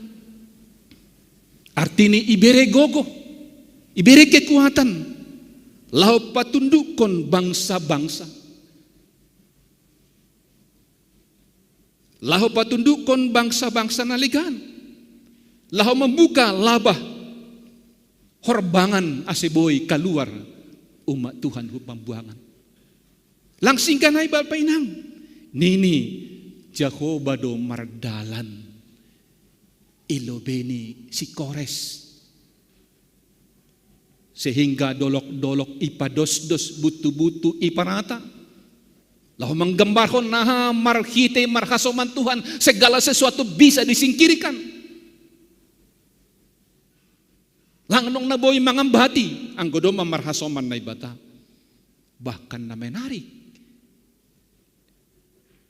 E: Artinya ibere gogo, ibere kekuatan, lau patundukon bangsa-bangsa. Lahu patundukon bangsa-bangsa naligan. Lahu membuka labah horbangan aseboy keluar umat Tuhan pembuangan. Langsing kanay balpainang. Nini Jehovah do mardalan ilobeni si Kores. Sehingga dolok-dolok ipados-dos butu-butu iparata. Lalu menggambarkan nah marhite marhasoman Tuhan segala sesuatu bisa disingkirkan. Langnong na boy mangambati ang godoma marhasoman na ibata. Bahkan na menarik.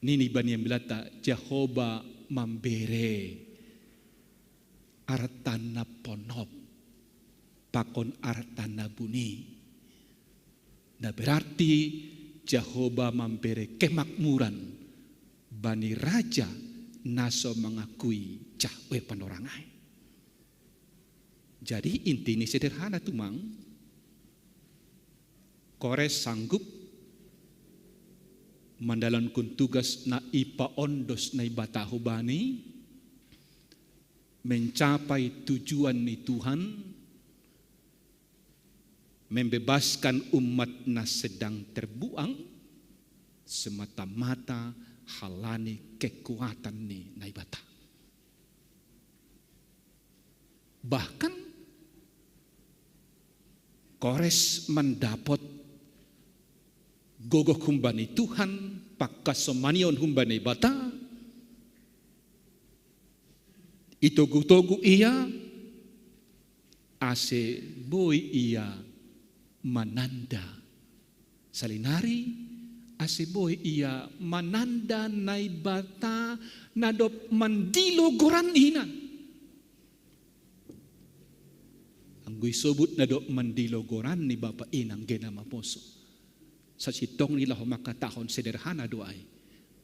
E: Nini bani yang bilata Jehovah membere artana ponop pakon artana buni. Nah berarti Jehovah memberi kemakmuran bani raja naso mengakui Jahwe panorangai. Jadi intinya sederhana tumang. Kores sanggup mandalankan tugas na ipa ondos na ibataho bani mencapai tujuan ni Tuhan, membebaskan umat na sedang terbuang semata-mata halani kekuatan ni naibata. Bahkan Kores mendapat gogoh kumbani Tuhan pakasomanion humbane bata. Itogu-togu iya ase boy iya mananda. Salinari ase boy iya mananda nai bata nadop mandilo goran ina. Anggoy sobut nadop mandilo goran ni Bapa Inang Gena Maposo. Sa sitong nila humakatahon sederhana doay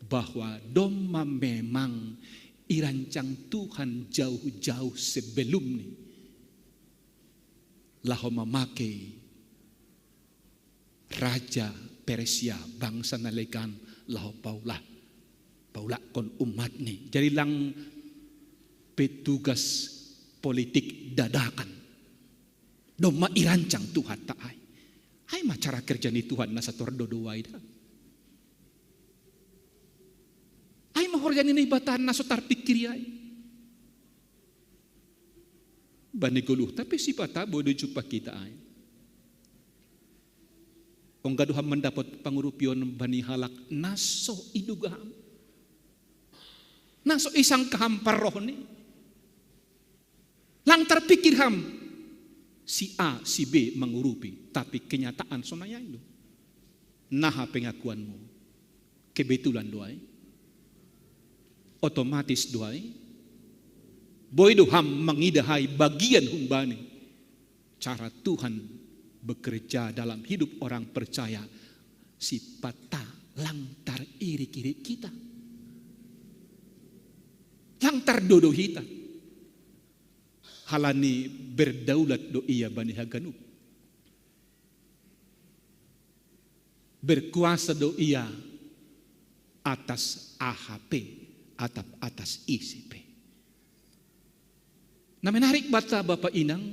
E: bahwa doma memang irancang Tuhan jauh-jauh sebelum ni laho memakai Raja Persia bangsa nalekan laho Paula kon umat ni. Jadi lang petugas politik dadakan. Doma irancang Tuhan taay. Ay macara kerja ni Tuhan nasa tordodoay da. Ay mahorjan ni ibatan na sotar pikir ay. Bani guluh tapi si pata bodoh jumpa kita ay. Ong gaduham mendapat pangurupion bani halak naso idugam. Naso isang kahampar roh ni. Lang terpikir ham si A si B mengurupi tapi kenyataan sonaya itu. Naha pengakuanmu. Kebetulan doai. Otomatis doai boy doham mengidahay bagian humbani cara Tuhan bekerja dalam hidup orang percaya si pata langtar iri-kiri kita langtar dodo kita halani berdaulat do iya bani haganup berkuasa do iya atas AHP atap atas ICP. Na menarik bata Bapak Inang,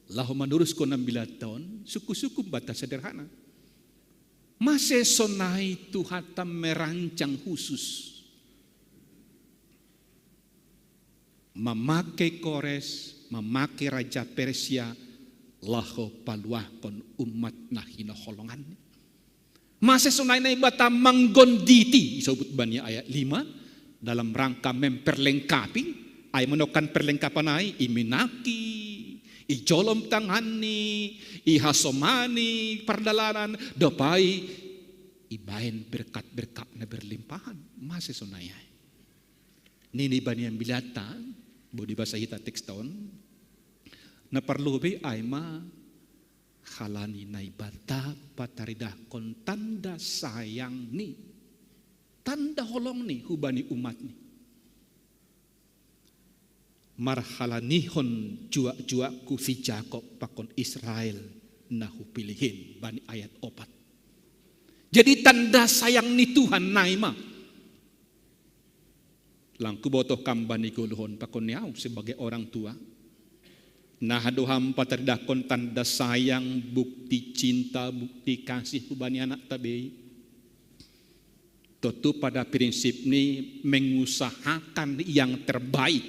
E: lahu menurus ko 6 tahun, suku-suku bata sederhana. Masih sonai Tuhan merancang khusus. Memakai Kores, memakai Raja Persia, lahu paluah kon umat nahina holongan. Masih sunai bata menggonditi disebut banyak ayat 5 dalam rangka memperlengkapi ay menokan perlengkapan ay iminaki ijolom tangani ihasomani perdalanan dopai ibain berkat-berkat na berlimpahan masih sunai ay nini banyak bilata bodi bahasa hita teks tahun na perlu be ay ma halani naibata pataridah kon tanda sayang ni tanda holong ni hubani umat ni marhalanihon jua-jua ku si Jakob pakon Israel nahu pilihin bani ayat 4 jadi tanda sayang ni Tuhan naima langku botoh kambani guluhon pakon niau sebagai orang tua. Nah doham paterdakon tanda sayang, bukti cinta, bukti kasih hubani anak tabi. Tentu pada prinsip ini mengusahakan yang terbaik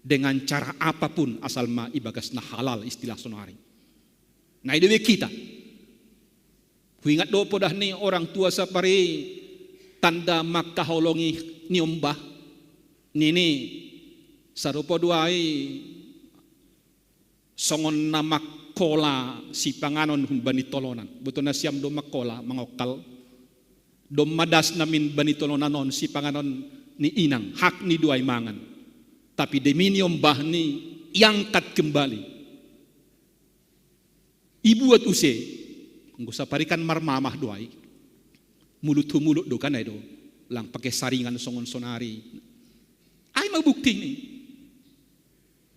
E: dengan cara apapun asal ma ibagas na halal istilah sonari. Nah itu kita. Ingat do podah ni orang tua sapari tanda makaholongi niombah nini sarupo duai songon nama kola si panganon bani tolonan buto na siyam do makola mangokal do madas namin bani tolonan non si panganon ni inang hak ni duay mangan tapi deminium bah ni iangkat kembali ibu at use nggusa parikan marmamah duay mulut humulut do kan do lang pakai saringan songon sonari ay mabukti ni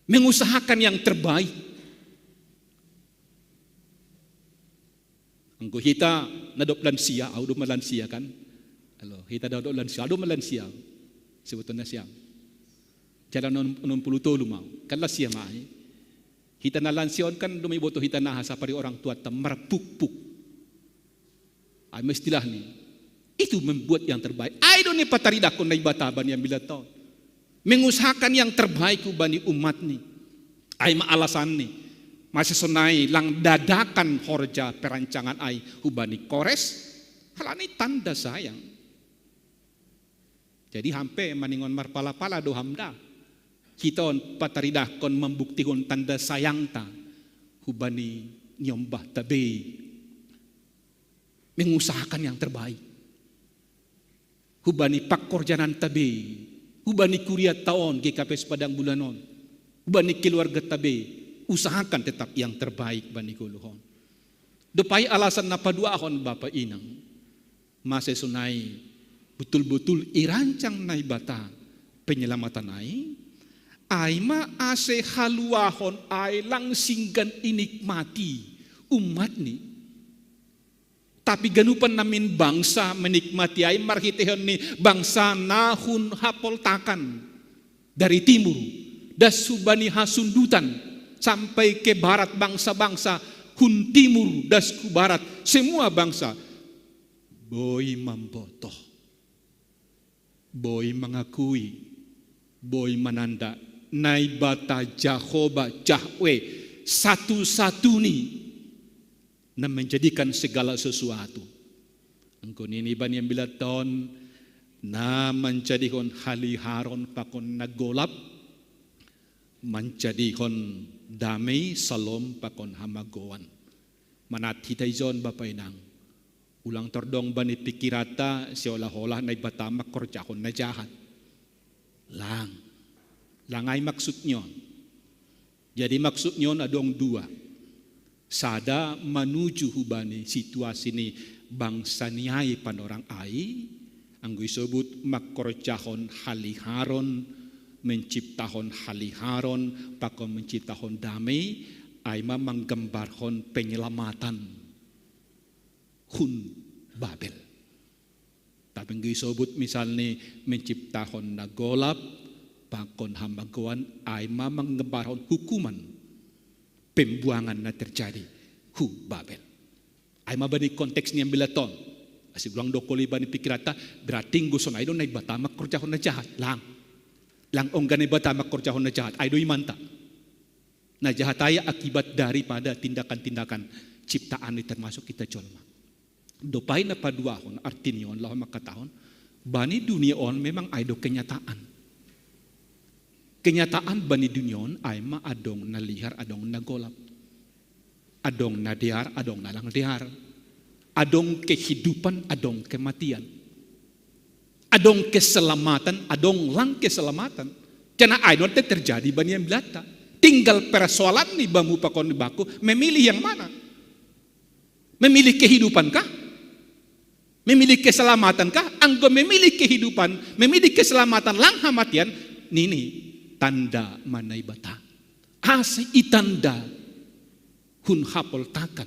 E: mengusahakan yang terbaik. Anggo hita nadop lansia, audo malansia kan? Halo, hita nadop lansia, audo malansia. Sebetulnya siang. Jalan 60 tolu mau, kan lansia mai. Hita na lansion kan dumi boto hita na sa pari orang tua tam merpuk-puk. Ay istilah ni. Itu membuat yang terbaik. Ay do ni patarida kon na ibataban yang bila tahun. Mengusahakan yang terbaik bani umat ni. Ay maalasan ni. Masih sonai lang dadakan horja perancangan ay hubani Kores Halani tanda sayang. Jadi hampe maningon marpala-pala do hamda. Hiton pataridah kon membuktikan tanda sayang ta. Hubani nyombah tabe. Mengusahakan yang terbaik. Hubani pakorjanan tabe. Hubani kuliah tahun GKP padang bulanon. Hubani keluarga tabe. Usahakan tetap yang terbaik bani kuluhon. Depai alasan napa dua ahon Bapak Inang. Masih sunai betul-betul irancang nai bata penyelamatan ai. Aima ase haluahon ai langsingkan inikmati umat ni. Tapi ganupan namin bangsa menikmati ai marhitehon ni bangsa nahun hapol takan dari timur das subani hasundutan sampai ke barat bangsa-bangsa hun timur das ku barat semua bangsa boy mambotoh boy mengakui boy menanda naibata Jahoba Jahwe satu-satu ni na menjadikan segala sesuatu. Engkau ini bani yang bila tahun na menjadikan haliharon pakon nagolap menjadikan damai salom pakon hamagoan. Manat hitai zon Bapak Inang. Ulang tordong bani pikirata seolah-olah naibata makorjahon na jahat. Langay maksudnya. Jadi maksudnya adong dua. Sada menuju hubani situasi ni bangsa niai panorang ai. Anggo disebut makorjahon haliharon, menciptahon haliharon, pakon menciptahon damai, aima menggambarhon penyelamatan hun Babel. Tapi anggo disebut misalnya menciptahon nagolap, pakon hamagoan aima menggambarhon hukuman pembuangan na terjadi hu Babel. Aima bani konteks ni ambil ton. Asik ulang dokoli bani pikirata berarti guson aido naik batamak kerjahon na jahat. Lang onggane batamak kerjahon na jahat. Aido imanta. Na jahat aya akibat daripada tindakan-tindakan ciptaan ni termasuk kita jolma. Dopai na paduahon artinion lah makatahon bani dunia on memang aido kenyataan. Kenyataan bani dunion aima adong nalihar adong nagolap. Adong nadiar adong nalang diar. Adong kehidupan adong kematian. Adong keselamatan adong lang keselamatan. Karena aidon terjadi bani yang belata. Tinggal persoalan ni bamu pakon baku memilih yang mana? Memilih kehidupan kah? Memilih keselamatan kah? Anggo memilih kehidupan, memilih keselamatan lang hamatian nini tanda manai bata. Ase itanda hun hapol takan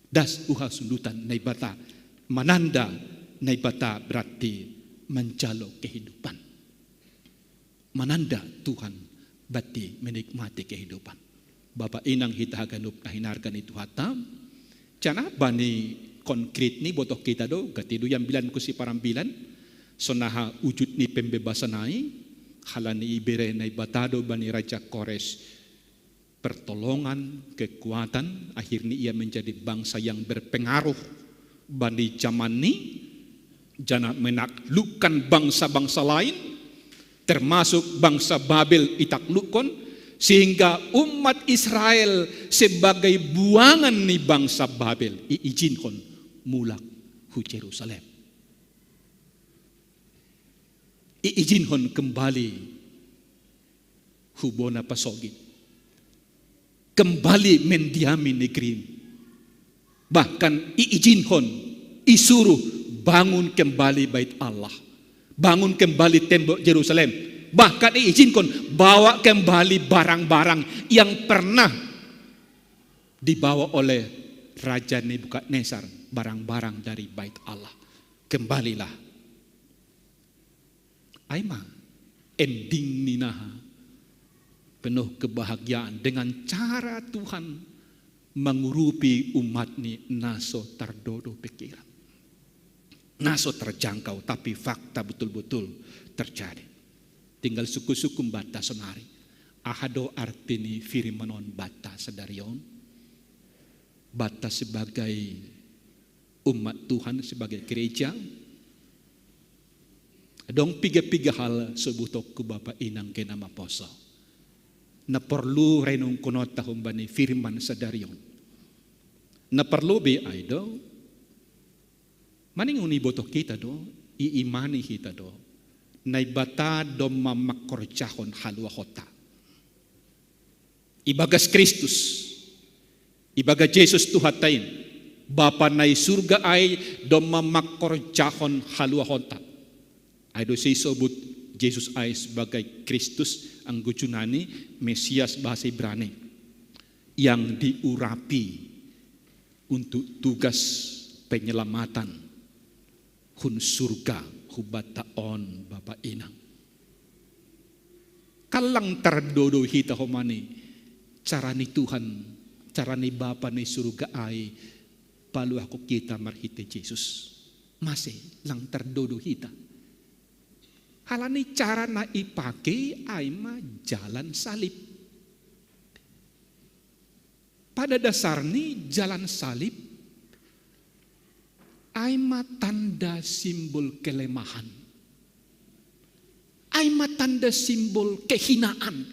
E: das uha sundutan nai bata. Mananda nai bata berarti mencalo kehidupan. Mananda Tuhan berarti menikmati kehidupan. Bapak Inang hita ganup kahinarkan itu hatam. Cana bani konkret ni botoh kita do gatidu yang bilan ku si parambilan. Sonaha wujud ni pembebasan ai. Halani ibere nai batado bani Raja Kores pertolongan, kekuatan, akhirnya ia menjadi bangsa yang berpengaruh bani zaman ini, jana menaklukkan bangsa-bangsa lain, termasuk bangsa Babel itaklukkan, sehingga umat Israel sebagai buangan ni bangsa Babel iizinkan mulak hu Jerusalem. Iizinkan kembali hubona pasogit. Kembali mendiami negeri. Bahkan iizinkan, isuruh bangun kembali bait Allah. Bangun kembali tembok Jerusalem. Bahkan iizinkan bawa kembali barang-barang yang pernah dibawa oleh Raja Nebukadnezar. Barang-barang dari bait Allah. Kembalilah. Aima ending ninaha penuh kebahagiaan dengan cara Tuhan mengurupi umat ni naso terdodo pikiran, naso terjangkau, tapi fakta betul-betul terjadi. Tinggal suku-suku bata sonari ahado artini firmanon bata sedarion bata sebagai umat Tuhan sebagai gereja. Dong piga-piga hal sebutok ku Bapa Inang kena maposo. Na perlu renung kuno tahun bani firman sadarion. Na perlu be ay do. Maning uni botok kita do, iimani kita do. Nay bata do mamakorjahon halwa hota. Ibagas Kristus, ibaga Jesus Tuhatain, Bapa nay surga ay do mamakorjahon halwa hota. Ay do sebut Jesus ay sebagai Kristus ang gucunani Mesias bahasa Ibrani yang diurapi untuk tugas penyelamatan hun surga hubataon Bapa Inang. Kalang terdodo hita homani cara ni Tuhan, cara ni Bapa ni surga ay palu ako kita marhite Jesus. Masih lang terdodo hita. Halani cara na ipake ay jalan salib. Pada dasarnya jalan salib ay tanda simbol kelemahan. Ay tanda simbol kehinaan.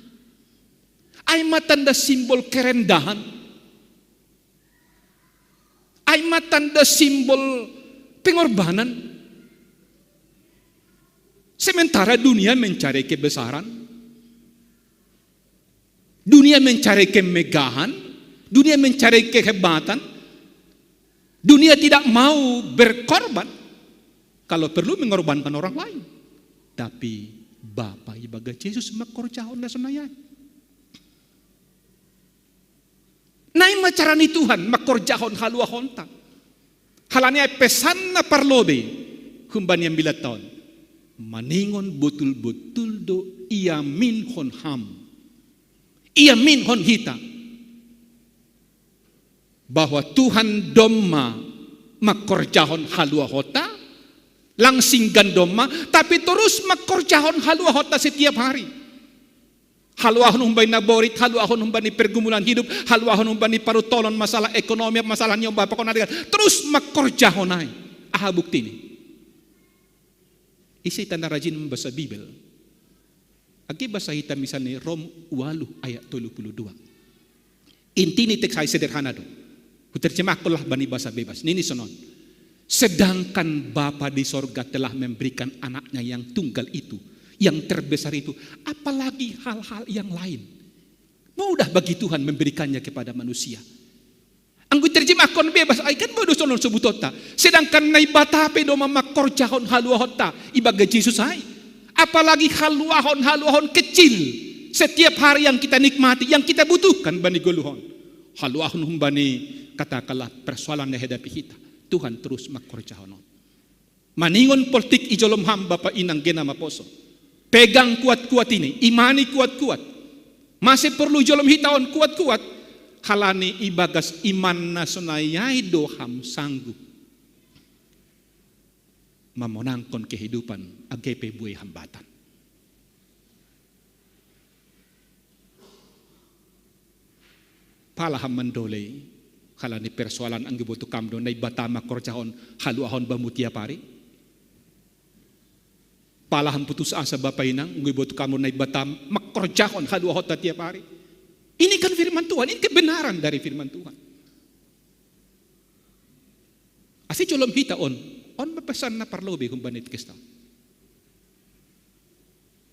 E: Ay tanda simbol kerendahan. Ay tanda simbol pengorbanan. Sementara dunia mencari kebesaran, dunia mencari kemegahan, dunia mencari kehebatan, dunia tidak mau berkorban, kalau perlu mengorbankan orang lain. Tapi Bapa ibaga Yesus makorjahon na sunayay. Nay macarani Tuhan makorjahon haluahon ta. Halani ay pesan na parlobe humban yang bilaton. Maningon betul-betul do iamin hon ham. Iamin hon hita. Bahwa Tuhan doma makorjahon halua hota. Langsing gandoma. Tapi terus makorjahon halua hota setiap hari. Haluahon humbay naborit, haluahon humbay ni pergumulan hidup, haluahon humbay ni parutolon masalah ekonomi, masalah niyo Bapak ko narigan. Terus makorjahon ay. Aha bukti ni. Isi tanda rajin membaca Bibel. Agi basa kita misalnya Rom 8 ayat 32. Inti ni teks ay sederhana do. Kuterjemah kolah bani bahasa bebas. Nini sonon. Sedangkan Bapa di sorga telah memberikan anaknya yang tunggal itu, yang terbesar itu, apalagi hal-hal yang lain. Mudah bagi Tuhan memberikannya kepada manusia. Anggu terjemahkan bebas ay kan bodo sonon sebutota. Sedangkan nay batape do mamakorjahon haluahota ibaga Jesus ay. Apalagi haluahon kecil setiap hari yang kita nikmati, yang kita butuhkan bani goluhon. Haluahon humbani katakanlah persoalan yang hadapi kita. Tuhan terus makorjahon. Maningon politik ijolom ham Bapa Inang gena maposo. Pegang kuat-kuat ini, imani kuat-kuat. Masih perlu jolom hitaon kuat-kuat. Halani ibagas iman na sunayay doham sanggup memenangkan kehidupan agape buhay hambatan. Palaham mandolay halani persoalan ang gibuto kamdo na ibatama korjahon haluahon bamutia pari. Palaham putus asa Bapa Inang gibuto kamdo na ibatam makorjahon haluahon tiap hari. Ini kan firman Tuhan, ini kebenaran dari firman Tuhan. Asi colom hita on mapesan na parlobe humbanit kesta.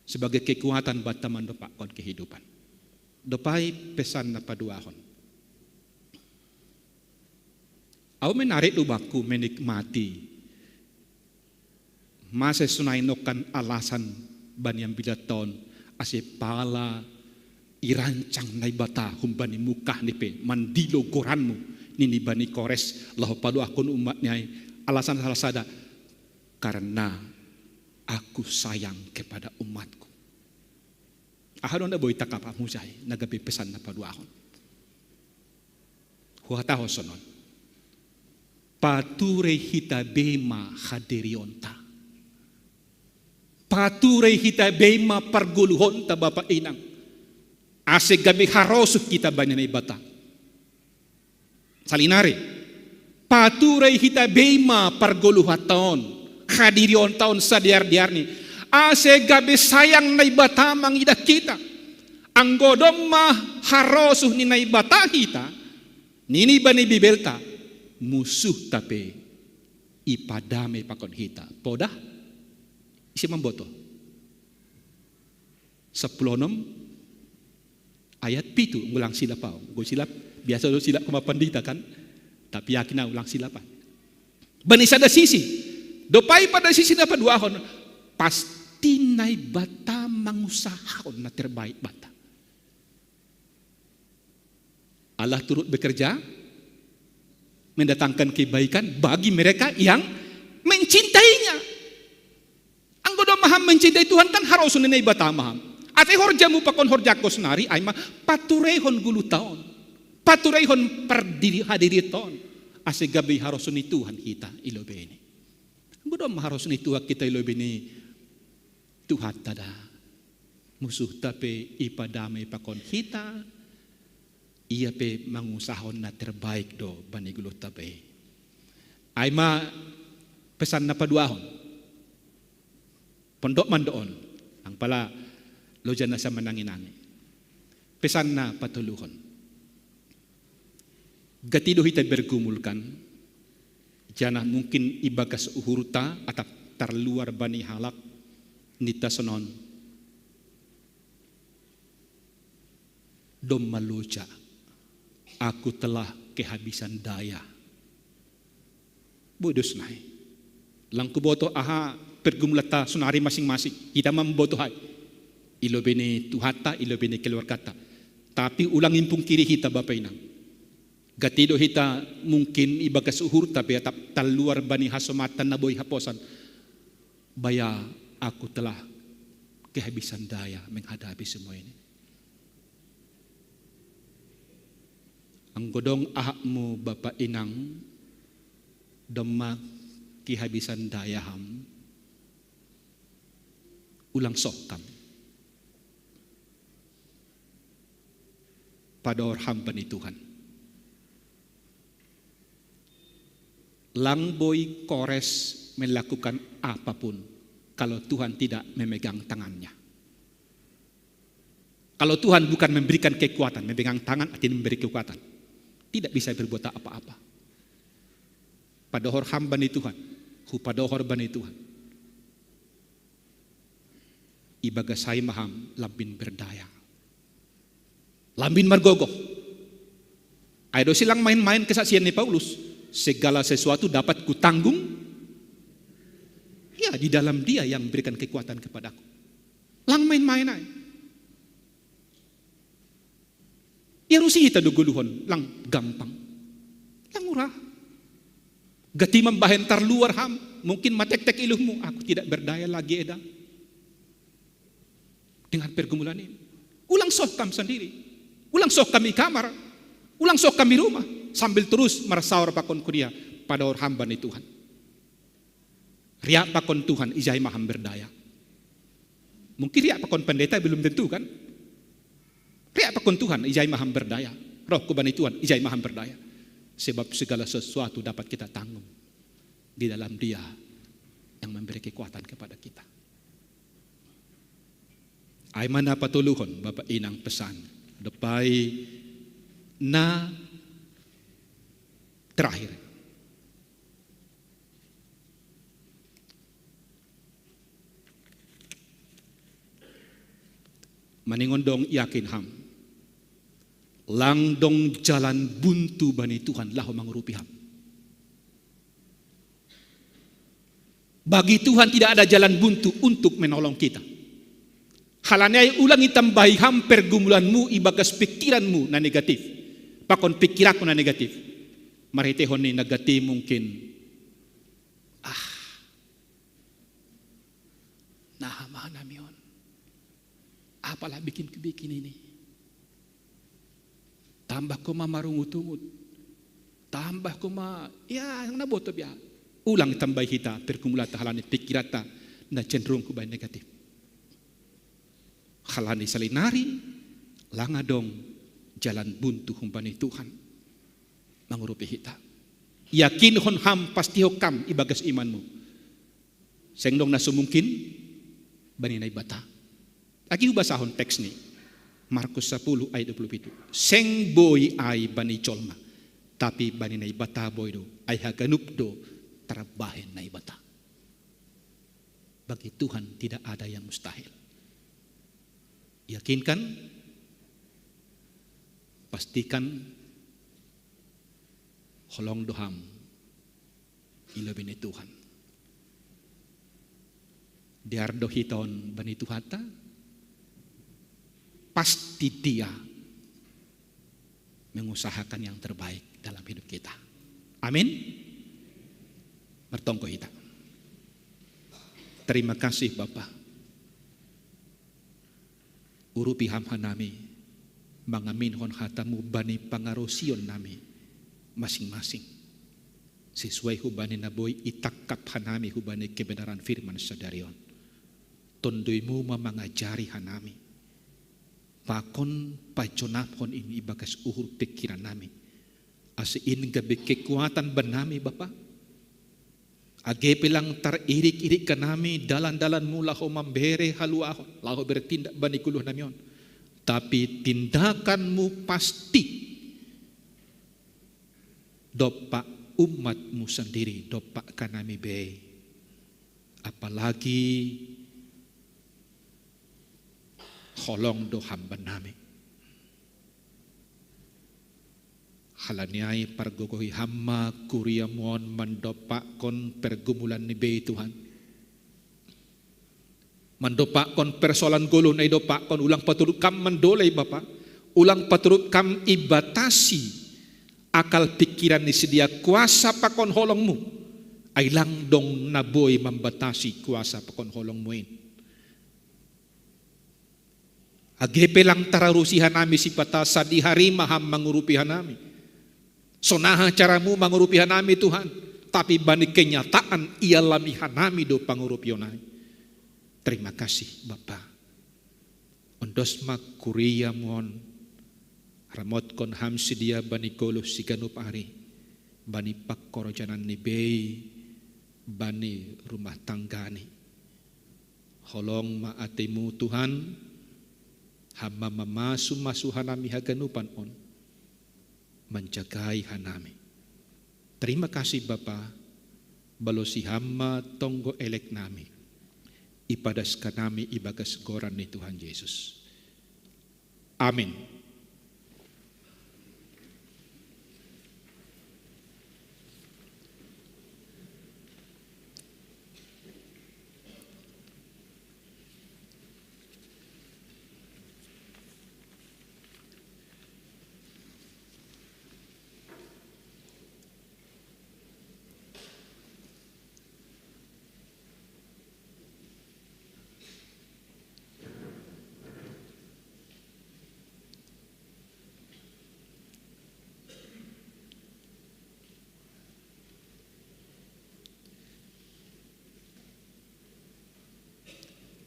E: Sebagai kekuatan bataman dopa on kehidupan. Dopai pesan na paduahon. Aku menarik lubaku menikmati masa sunainokan alasan banyang bilaton asipala irancang na bata humbani mukah nipe mandilo goranmu nini bani kores lahu palu akun umatnya alasan salah sada karena aku sayang kepada umatku. Ahadon na boy takapa musay nagabi pesan na palu akon. Huataho sonon. Pature hita bema hadirionta. Pature hita bema parguluhonta Bapa Inang. Ase gabi harosuk kita banyak na ibata. Salinari. Paturai hita beima pargoluha taon. Hadirion taon sadiar-diarni. Ase gabe sayang na ibatamang ida kita. Ang godong harosuh ni na ibata kita. Nini ba ni bibelta. Musuh tape ipadame pakon hita. Poda? Isi memboto. 10 ayat 7 ulang silap pao. Go silap biasa do silap kuma pandita kan. Tapi yakin na ulang silapan. Banisa da sisi. Dopai pada sisi na paduahon. Pasti nai bata mangusahon na terbaik bata. Allah turut bekerja mendatangkan kebaikan bagi mereka yang mencintainya. Ang godo maham mencintai Tuhan kan harus nai bata maham. Ate horjamu pakon horjakos nari ay ma paturehon gulu taon. Paturehon perdiri hadiri taon. Ase gabi harus ni Tuhan kita ilobe ini. Ang godo harus ni Tuhan kita ilobe ini. Tuhan tada musuh tape ipadamay pakon hita iya pe mangusahon na terbaik do bani gulo tape ay ma pesan na paduahon pondok mandoon ang pala lojan na sa mananginangi pesan na patuluhon gatido hita bergumulkan jana mungkin ibagas uhurta atap terluar bani halak nita sonon dom maluca aku telah kehabisan daya bodos nai langku boto aha pergumulata sunari masing-masing kita memboto hai ilo bene tuhata ilo bene keluar kata tapi ulang impung kiri hita bapak inang gatido hita mungkin ibagas uhur tapi atap taluar bani hasomatan na boy haposan baya aku telah kehabisan daya menghadapi semua ini. Ang godong ahakmu Bapak Inang demak kehabisan daya ham ulang sokam pada orang hamba ni Tuhan. Langboy kores melakukan apapun kalau Tuhan tidak memegang tangannya. Kalau Tuhan bukan memberikan kekuatan, memegang tangan artinya memberi kekuatan, tidak bisa berbuat apa-apa. Pada orang hamba ni Tuhan, pada orang ni Tuhan. Ibaga saya maham lambin berdaya. Lambin margogo. Ayo silang main-main kesaksian ni Paulus. Segala sesuatu dapat kutanggung. Ya di dalam dia yang memberikan kekuatan kepadaku. Lang main-main ay. Ya rusi kita duguluhon. Lang gampang. Lang murah. Gati membahentar luar ham. Mungkin matek-tek iluhmu. Aku tidak berdaya lagi eda. Dengan pergumulan ini. Ulang sok kami sendiri. Ulang sok kami kamar. Ulang sok kami rumah. Sambil terus merasaur pakon kuria pada orang hamba ni Tuhan. Riak pakon Tuhan ijai maham berdaya. Mungkin riak pakon pendeta belum tentu kan. Riak pakon Tuhan ijai maham berdaya. Roh kubani Tuhan ijai maham berdaya. Sebab segala sesuatu dapat kita tanggung di dalam dia yang memberi kekuatan kepada kita. Ay mana patuluhon Bapak Inang pesan. Depai na terakhir. Maningondong yakin ham. Langdong jalan buntu bani Tuhan lahu mangurupi ham. Bagi Tuhan tidak ada jalan buntu untuk menolong kita. Halannya ulangi tambahi ham pergumulanmu ibagas pikiranmu na negatif. Pakon pikiranku na negatif. Maritehon ni negatif mungkin. Nah mana mion. Apalah bikin ini. Tambah ko marungut-ungut. Tambah ko ya yang naboto biya. Ulang tambah kita perkumulata halani pikirata na cenderung ku bay negatif. Halani salinari langadong jalan buntu humpani Tuhan mengurupi kita. Yakin hon ham pasti hokam ibagas imanmu. Sengdong na sumungkin bani na ibata. Aki ubasahon teks ni Markus 10 ayat 27. Seng boy ay bani cholma, tapi bani na ibata boy do ay haganup do tarabahin na ibata. Bagi Tuhan tidak ada yang mustahil. Yakinkan, pastikan, holong doham ilabini Tuhan. Diardo hiton bani Tuhata, pasti dia mengusahakan yang terbaik dalam hidup kita. Amin. Bertongko kita. Terima kasih Bapak. Urupi hamha nami, mangaminhon hatamu bani pangarosion nami masing-masing. Sesuai hubani naboy itakap hanami hubani kebenaran firman sadarion. Tondoimu mengajari hanami. Pakon paconapon ini ibagas uhur pikiran nami. Asiin gabi kekuatan benami Bapak. Age pilang teririk-irik ke nami dalan-dalan mula ho membere haluahon. Laho bertindak bani kuluh namion. Tapi tindakanmu pasti dopak umatmu sendiri, dopak kanami be. Apalagi holong do hamba nami. Halaniai pargogohi hamma kuriamon mandopak kon pergumulan ni be Tuhan. Mandopak kon persoalan golon ay dopak kon ulang paturut kam mandolay Bapak. Ulang paturut kam ibatasi akal pikiran ni sedia kuasa pakon holongmu. Ay lang dong naboy membatasi kuasa pakon holongmu in. Agepe lang tararusihan nami si patasa di hari maham mengurupihan nami. Sonaha caramu mengurupihan nami Tuhan. Tapi bani kenyataan ialamihan nami do pangurupihan nami. Terima kasih Bapak. Ondosma kuria mon ramot kon hamsi dia bani kolo siganup ari. Bani pakkorojanan ni bei. Bani rumah tanggani. Holong maatimu Tuhan. Hamba mamasu hanami haganupan on. Menjagai hanami. Terima kasih Bapa. Balosi hamba tonggo elek nami. Ipadas kanami ibagas goran ni Tuhan Yesus. Amin.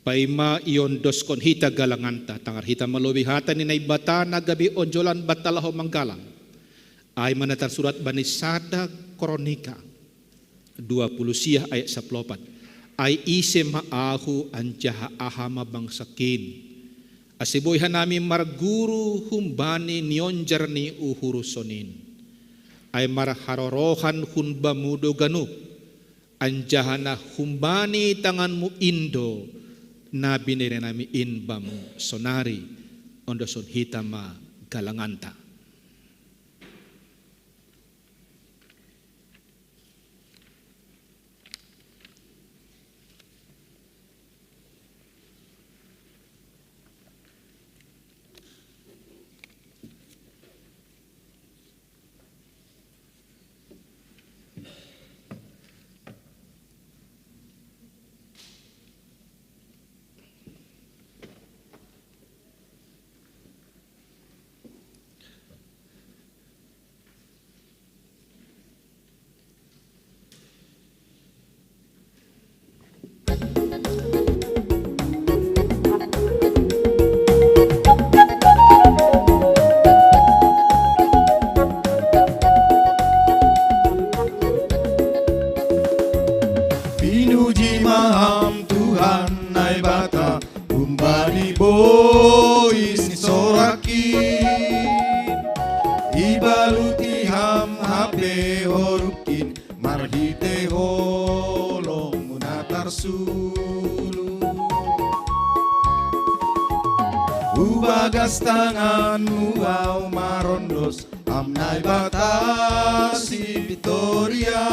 E: Paima ion dos kon hita galanganta tangar hita melobi hata ni naibata nagabi onjolan batalaho manggalang. Ay manatar surat Bani Sada Kronika 20 siah ayat 14. Ay ise maahu anjaha ahama bangsakin. Asiboy hanami marguru humbani nionjar ni uhuru sonin. Ay marharorohan hunba mudo ganup. Anjahana humbani tanganmu indo. Nabi nere nami inbamu sonari ondoson hitama galanganta.
C: marhite holong munatar sulu. Ubagas tanganmu au marondos amnai batasi Victoria.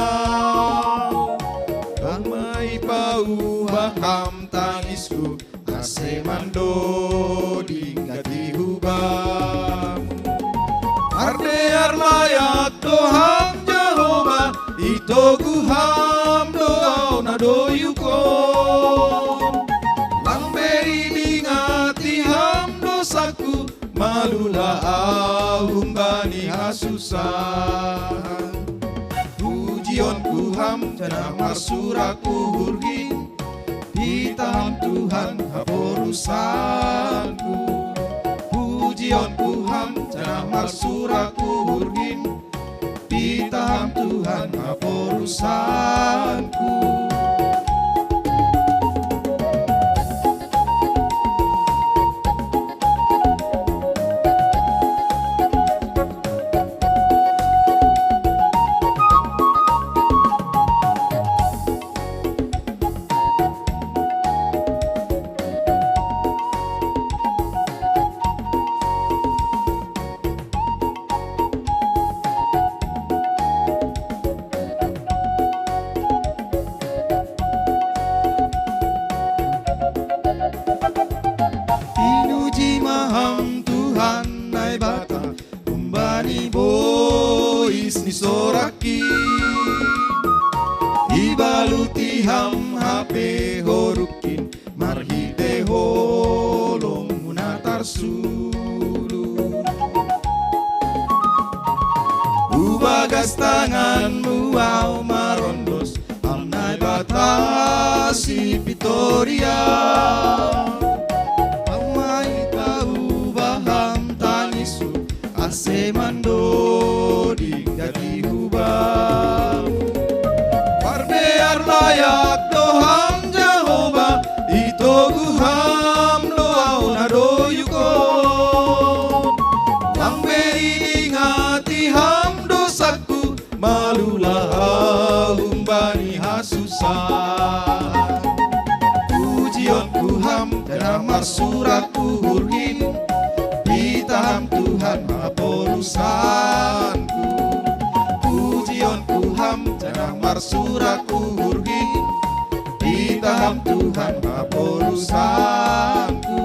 C: Amai pau baham tangisku ase mando dingati hubam. Arde arlayak doham Jehovah itogu ham doau na doyukom. Lamberi dingati ham dosaku malula ahumbani hasusan. Pujianku ham jana marsuraku hurgin hitaham Tuhan haporusanku. Pujianku ham jana marsuraku hurgin hitaham Tuhan haporusanku. Pinuji maham Tuhan nai bata umbani bois ni soraki. Ibaluti ham hape horukin marhite holong munatar sulu. Ubagas tanganmu au marondos amnai batasi Victoria. Ase mando dingati hubam. Parde arlayak doham Jehovah itogu ham doau na doyukon. Lamberi ingati ham dosaku malula humbani hasusan. Pujianku ham jana marsuraku hurgin hitaham Tuhan haporusanku. Pujianku ham jana marsuraku hurgin hitaham Tuhan haporusanku.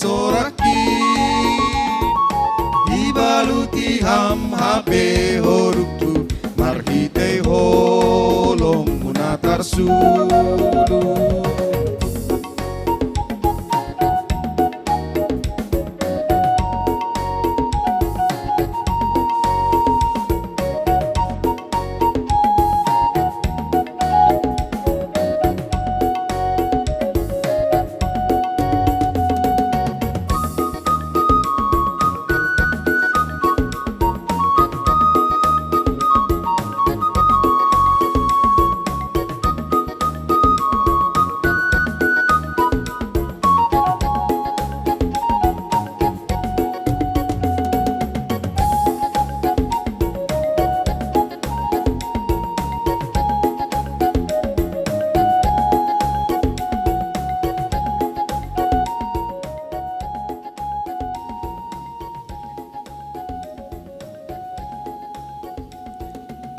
C: Soraki ibaluti ham hape horuktu marhite holong munatar sulu.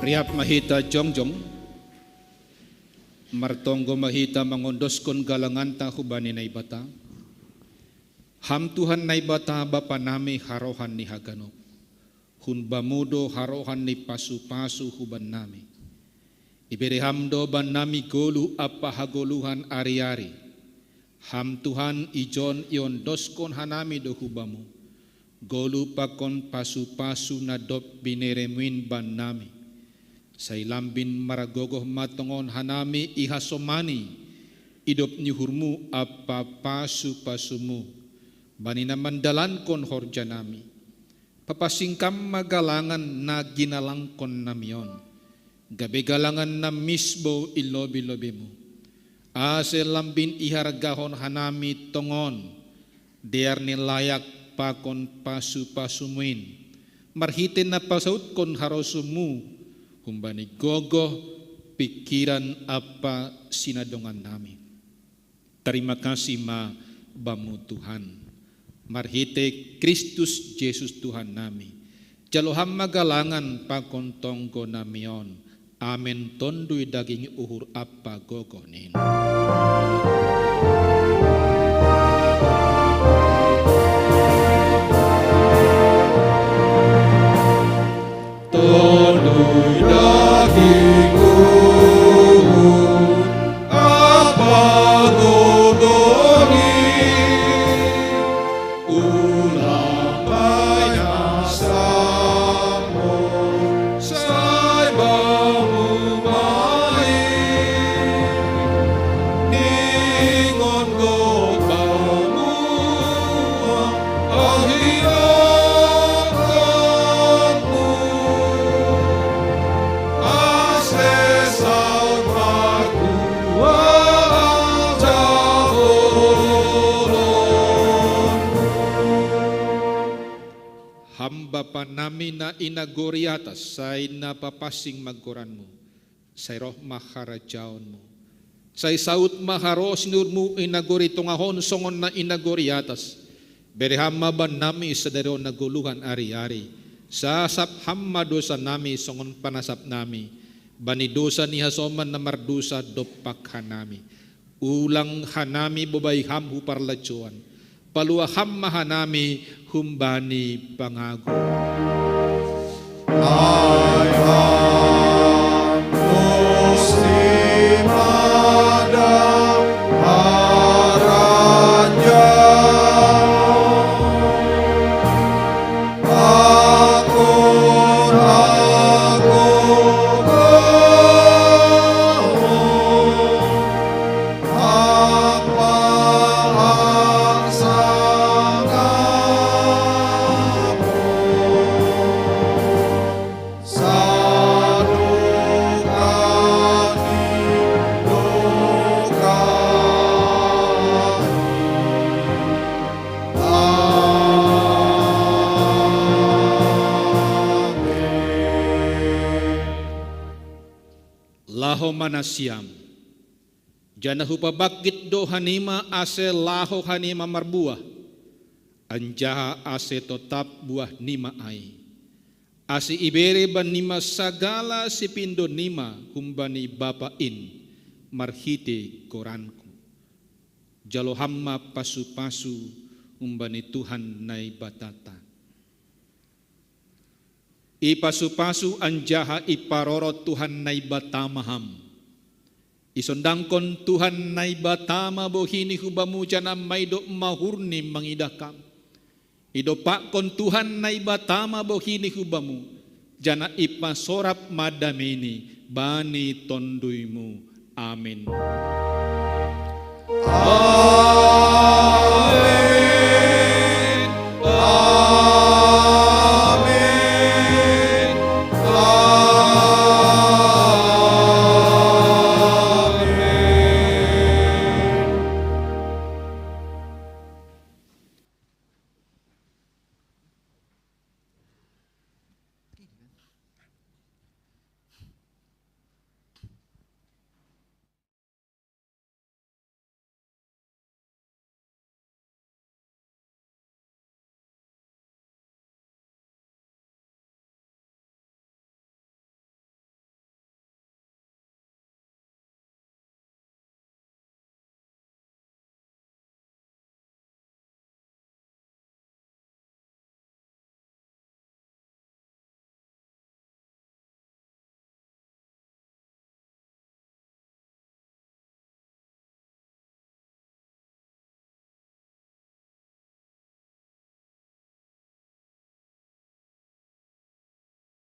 E: Riap mahita jongjong, martonggo mahita mangondoskon galangan ta hubani na ibata. Ham Tuhan na ibata bapa nami harohan ni haganok. Hun bamudo harohan ni pasu-pasu huban nami. Iberi hamdo ban nami golu apa hagoluhan ari-ari. Ham Tuhan ijon ion doskon hanami do hubamu. Golu pakon pasu-pasu na dop bineremuin ban nami. Say lambin maragogoh matongon hanami ihasomani. Idop nyuhurmu apa pasu-pasumu. Bani na mandalan kon horja nami. Papasingkam magalangan na ginalangkon namion. Gabi galangan na misbo ilobi-lobi mo. Ase lambin iharagahon hanami tongon. Diar ni layak pakon pasu-pasumuin. Marhitin na pasaut kon harosumu. Humbani gogo pikiran apa sinadongan nami. Terima kasih ma bamu Tuhan. Marhite Kristus Yesus Tuhan nami. Jaloham magalangan pakon tonggo namion. Amen tondui daging uhur apa gogonin.
C: Tondui daging uhur apa gogoni. Ulang banyak samo say bamu main. Ningon got bamu ahiran kamu. Ase saut aku
E: Hamba panami na inagori atas, say napapasing magkoranmu, say roh maharajaonmu, say saut maharo sinurmu inagori tungahon songon na inagori atas, berehama ban nami sadero naguluhan ari-ari, sa asap hamma dosa nami songon panasap nami, bani dosa ni hasoman na mardusa dopak hanami, ulang hanami bobay hamhu parlachuan, palua hamma hanami humbani pangago.
C: Ayam muslimada haraja. Akun apa aksanamu.
E: Laho manasiam, jana hupabakit do hanima ase laho hanima marbuah, anjaha ase totap buah nima ai. Asi ibere ban nima sagala sipindo nima humbani bapain marhite koranku. Jalo hamma pasu-pasu humbani Tuhan nai batata. Ipasu-pasu anjaha iparorot Tuhan nai batamaham. Isondangkon Tuhan nai batama bohini hubamu jana maido mahurni mangidakam. Idopakon Tuhan nai batama bohini hubamu jana ipasorap madamini bani tonduimu. Amin.
C: Amin.